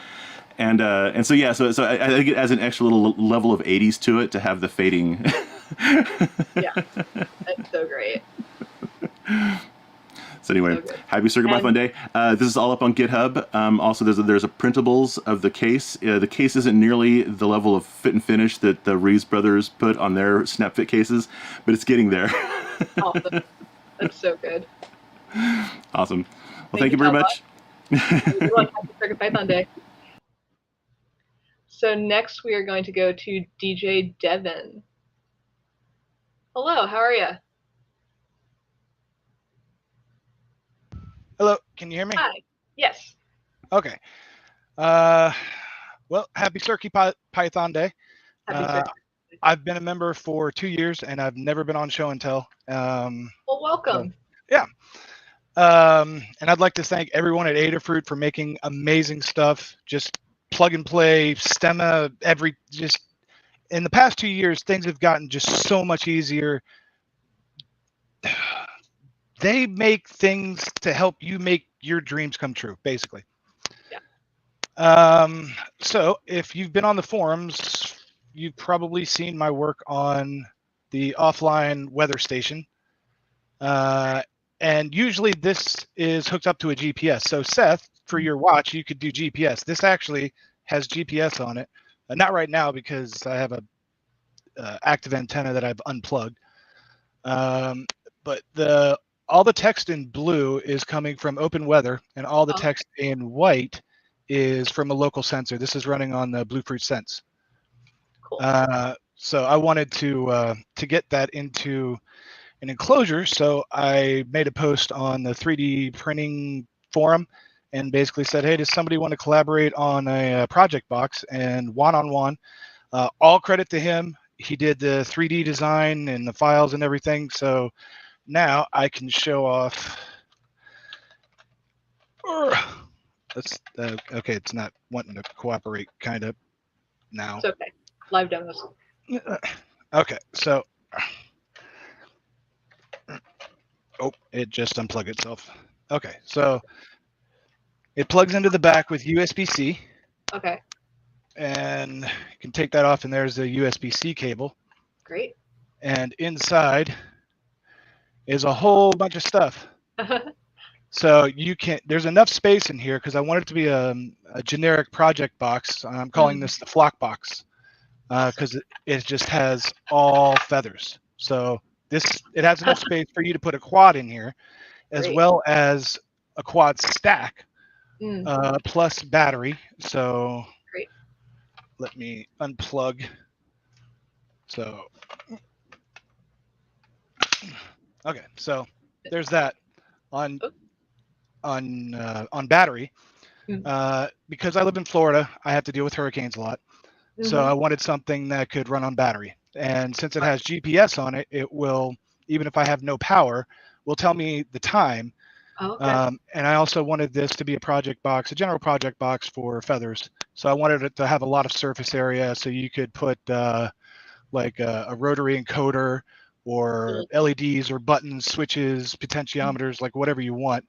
and so yeah, so I think it adds an extra little level of 80s to it to have the fading.
Yeah, that's so great.
So anyway,
So
happy CircuitPython Day. This is all up on GitHub. Also, there's a printables of the case. The case isn't nearly the level of fit and finish that the Reeves brothers put on their SnapFit cases, but it's getting there.
Awesome. That's so good.
Awesome. Well, thank you very much.
Happy CircuitPython Day. So next we are going to go to DJ Devon. Hello, how are you?
Hello, can you hear me?
Hi. Yes.
Okay. Well, happy CircuitPython Day. I've been a member for 2 years, and I've never been on Show and Tell.
Well, welcome.
Yeah. And I'd like to thank everyone at Adafruit for making amazing stuff. Just plug and play, stemma, just in the past 2 years, things have gotten just so much easier. They make things to help you make your dreams come true, basically.
Yeah.
So if you've been on the forums, you've probably seen my work on the offline weather station. And usually this is hooked up to a GPS. So Seth, for your watch, you could do GPS. This actually has GPS on it. Not right now because I have a active antenna that I've unplugged. But all the text in blue is coming from Open Weather, and all the text in white is from a local sensor. This is running on the Bluefruit Sense.
Cool.
So I wanted to get that into an enclosure, so I made a post on the 3D printing forum and basically said, hey, does somebody want to collaborate on a project box? And one-on-one, all credit to him. He did the 3D design and the files and everything. So now I can show off. Okay, it's not wanting to cooperate kind of now.
It's okay. Live demos.
Okay, so it just unplugged itself. Okay, so it plugs into the back with USB-C.
Okay.
And you can take that off, and there's a USB-C cable.
Great.
And inside is a whole bunch of stuff. So there's enough space in here because I want it to be a generic project box. I'm calling this the flock box because it just has all feathers. So it has enough space for you to put a quad in here, as well as a quad stack plus battery. So let me unplug. So okay, so there's that on battery. Because I live in Florida, I have to deal with hurricanes a lot. So I wanted something that could run on battery. And since it has GPS on it, it will, even if I have no power, will tell me the time. And I also wanted this to be a project box, a general project box for feathers. So I wanted it to have a lot of surface area, so you could put like a rotary encoder or LEDs or buttons, switches, potentiometers, like whatever you want.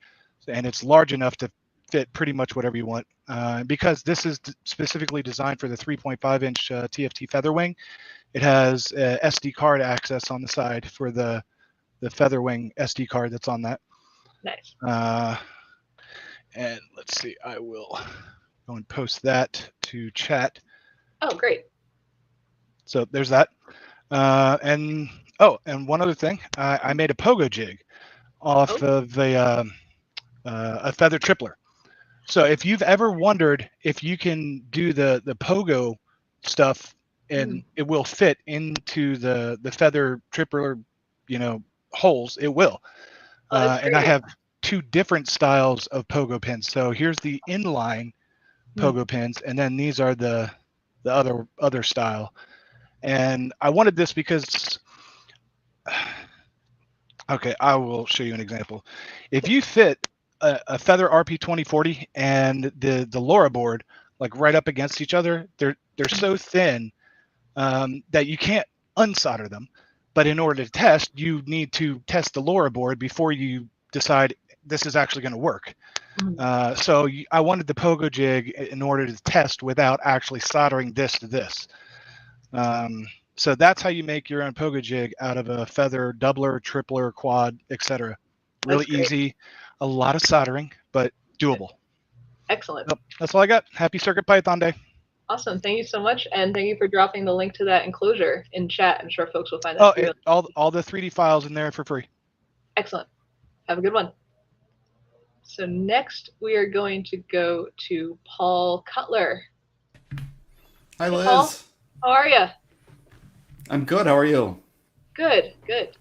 And it's large enough to fit pretty much whatever you want. Because this is specifically designed for the 3.5-inch TFT Featherwing, it has SD card access on the side for the Featherwing SD card that's on that.
Nice.
And let's see, I will go and post that to chat.
Oh, great.
So there's that. And one other thing, I made a Pogo Jig off of a feather tripler. So if you've ever wondered if you can do the Pogo stuff and it will fit into the feather tripler, holes, it will. And I have two different styles of Pogo pins. So here's the inline Pogo pins, and then these are the other style. And I wanted this because, okay, I will show you an example. If you fit a Feather RP2040 and the LoRa board like right up against each other, they're so thin that you can't unsolder them. But in order to test, you need to test the LoRa board before you decide this is actually going to work. So I wanted the Pogo Jig in order to test without actually soldering this to this. So that's how you make your own Pogo Jig out of a feather doubler, tripler, quad, etc. Really easy, a lot of soldering, but doable.
Excellent.
So that's all I got. Happy CircuitPython Day.
Awesome. Thank you so much. And thank you for dropping the link to that enclosure in chat. I'm sure folks will find that.
All the 3D files in there for free.
Excellent. Have a good one. So next we are going to go to Paul Cutler.
Hi, Liz.
Paul, how are you?
I'm good. How are you?
Good, good.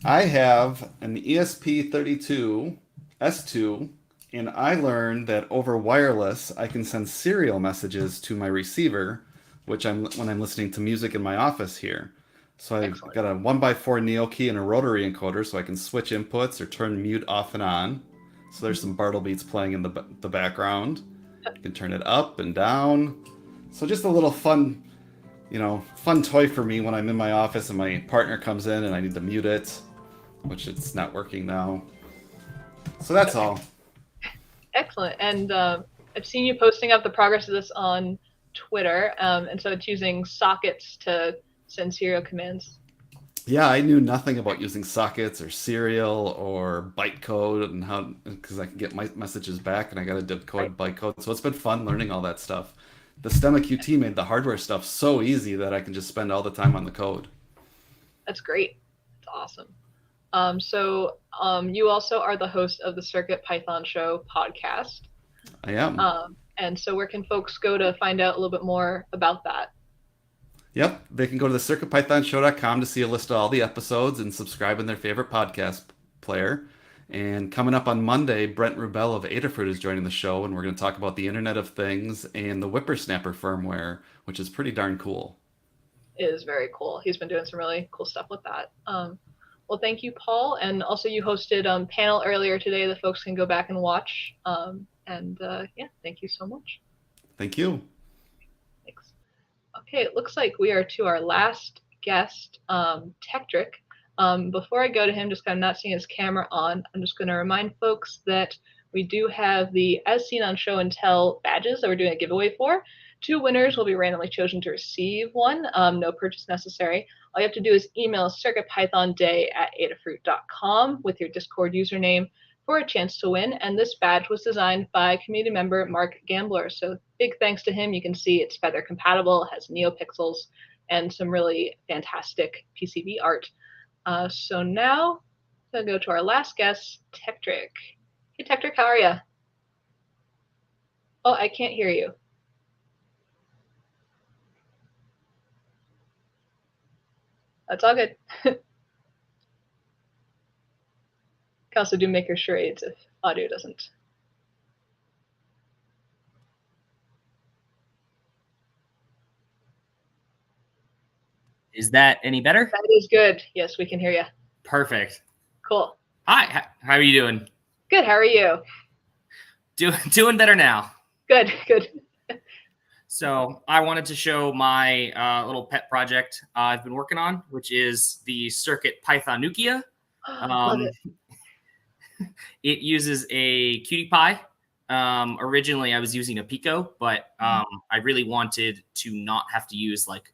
I have an ESP32 S2, and I learned that over wireless I can send serial messages to my receiver, when I'm listening to music in my office here. So I've got a 1x4 Neo key and a rotary encoder, so I can switch inputs or turn mute off and on. So there's some Bartle beats playing in the background. You can turn it up and down. So just a little fun toy for me when I'm in my office and my partner comes in and I need to mute it, which it's not working now. So that's all.
Excellent. And I've seen you posting up the progress of this on Twitter. And so it's using sockets to send serial commands.
Yeah, I knew nothing about using sockets or serial or bytecode and how, because I can get my messages back and I got to decode bytecode. So it's been fun learning all that stuff. The Stemma QT made the hardware stuff so easy that I can just spend all the time on the code.
That's great. That's awesome. So you also are the host of the CircuitPython Show podcast.
I am.
And so where can folks go to find out a little bit more about that?
Yep, they can go to the CircuitPythonShow.com to see a list of all the episodes and subscribe in their favorite podcast player. And coming up on Monday, Brent Rubel of Adafruit is joining the show, and we're going to talk about the Internet of Things and the Whippersnapper firmware, which is pretty darn cool.
It is very cool. He's been doing some really cool stuff with that. Well, thank you, Paul. And also you hosted a panel earlier today that folks can go back and watch. Yeah, thank you so much.
Thank you.
Thanks. Okay, it looks like we are to our last guest, Tektrick. Before I go to him, just kind of not seeing his camera on, I'm just going to remind folks that we do have the As Seen on Show and Tell badges that we're doing a giveaway for. 2 winners will be randomly chosen to receive one. No purchase necessary. All you have to do is email CircuitPythonDay@adafruit.com with your Discord username for a chance to win. And this badge was designed by community member Mark Gambler. So big thanks to him. You can see it's feather compatible, has NeoPixels, and some really fantastic PCB art. So now I'm going to go to our last guest, Tektrick. Hey, Tektrick, how are you? Oh, I can't hear you. That's all good. Can also do maker charades if audio doesn't.
Is that any better?
That is good. Yes, we can hear you.
Perfect.
Cool.
Hi, how are you doing?
Good, how are you?
Doing better now.
Good, good.
So I wanted to show my little pet project I've been working on, which is the CircuitPython-themed.
Love it.
It uses a Cutie Pie. Originally, I was using a Pico, but I really wanted to not have to use like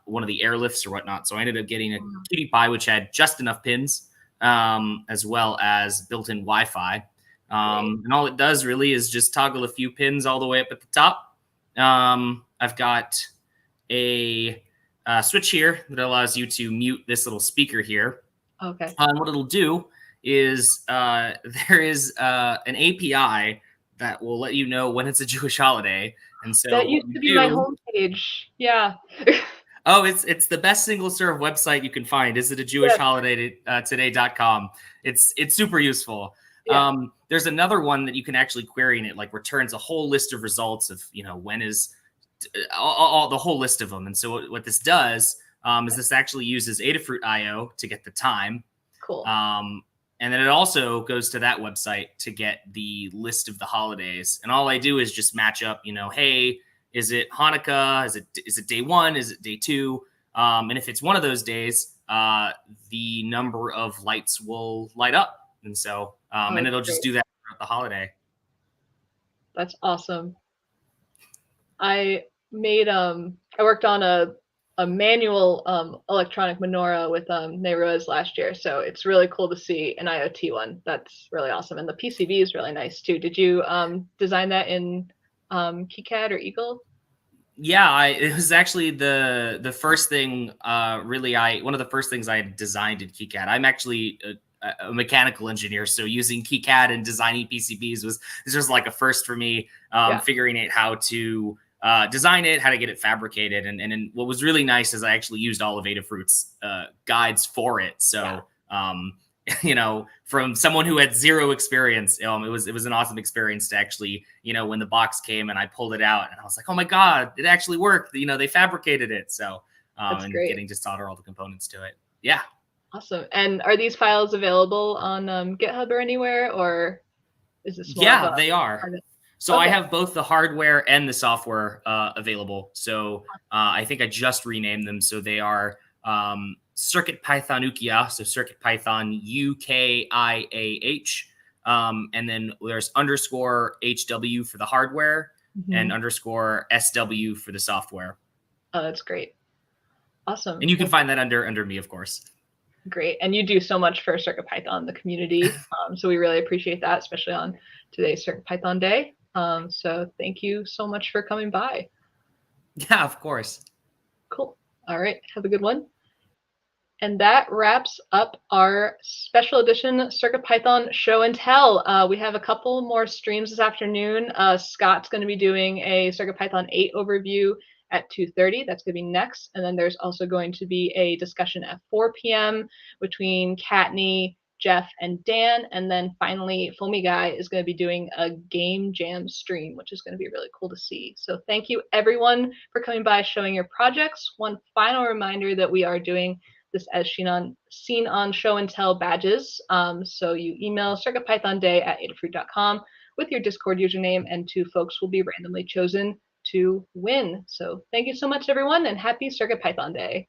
one of the airlifts or whatnot. So I ended up getting a Cutie Pie, which had just enough pins, as well as built-in Wi-Fi. And all it does really is just toggle a few pins all the way up at the top. I've got a switch here that allows you to mute this little speaker here.
Okay.
What it'll do is there is an API that will let you know when it's a Jewish holiday. And so
that used to be my homepage. Yeah.
Oh, it's the best single serve website you can find. Is it a Jewish holiday today.com? It's super useful. Yeah. There's another one that you can actually query, and it like returns a whole list of results of, when is all the whole list of them. And so what this does is this actually uses Adafruit IO to get the time.
Cool.
And then it also goes to that website to get the list of the holidays. And all I do is just match up, hey, is it Hanukkah? Is it day 1? Is it day 2? And if it's one of those days, the number of lights will light up. And so, and it'll just do that throughout the holiday.
That's awesome. I made, I worked on a manual electronic menorah with Neiroz last year. So it's really cool to see an IoT one. That's really awesome. And the PCB is really nice too. Did you design that in KiCad or Eagle?
Yeah, it was actually the first thing, one of the first things I designed in KiCad. I'm actually a mechanical engineer, so using KiCad and designing PCBs was like a first for me, figuring out how to design it, how to get it fabricated. And what was really nice is I actually used all of Adafruit's guides for it. So, from someone who had zero experience, it was an awesome experience to actually, when the box came and I pulled it out and I was like, oh my God, it actually worked. They fabricated it. So, and
great.
Getting to solder all the components to it. Yeah.
Awesome. And are these files available on GitHub or anywhere, or is this more
Yeah, they are. So
okay.
I have both the hardware and the software available. So I think I just renamed them. So they are CircuitPython-themed, so CircuitPython UKIAH. And then there's _HW for the hardware and _SW for the software.
Oh, that's great. Awesome.
And you can find that under me, of course.
Great. And you do so much for CircuitPython, the community. So we really appreciate that, especially on today's CircuitPython Day. So thank you so much for coming by.
Yeah, of course.
Cool. All right. Have a good one. And that wraps up our special edition CircuitPython Show and Tell. We have a couple more streams this afternoon. Scott's going to be doing a CircuitPython 8 overview at 2:30. That's going to be next. And then there's also going to be a discussion at 4 p.m. between Kattni, Jeff, and Dan. And then finally, Foamy Guy is going to be doing a game jam stream, which is going to be really cool to see. So thank you, everyone, for coming by, showing your projects. One final reminder that we are doing this as seen on Show and Tell badges. So you email CircuitPythonDay@adafruit.com with your Discord username, and 2 folks will be randomly chosen to win. So thank you so much, everyone, and happy CircuitPython Day.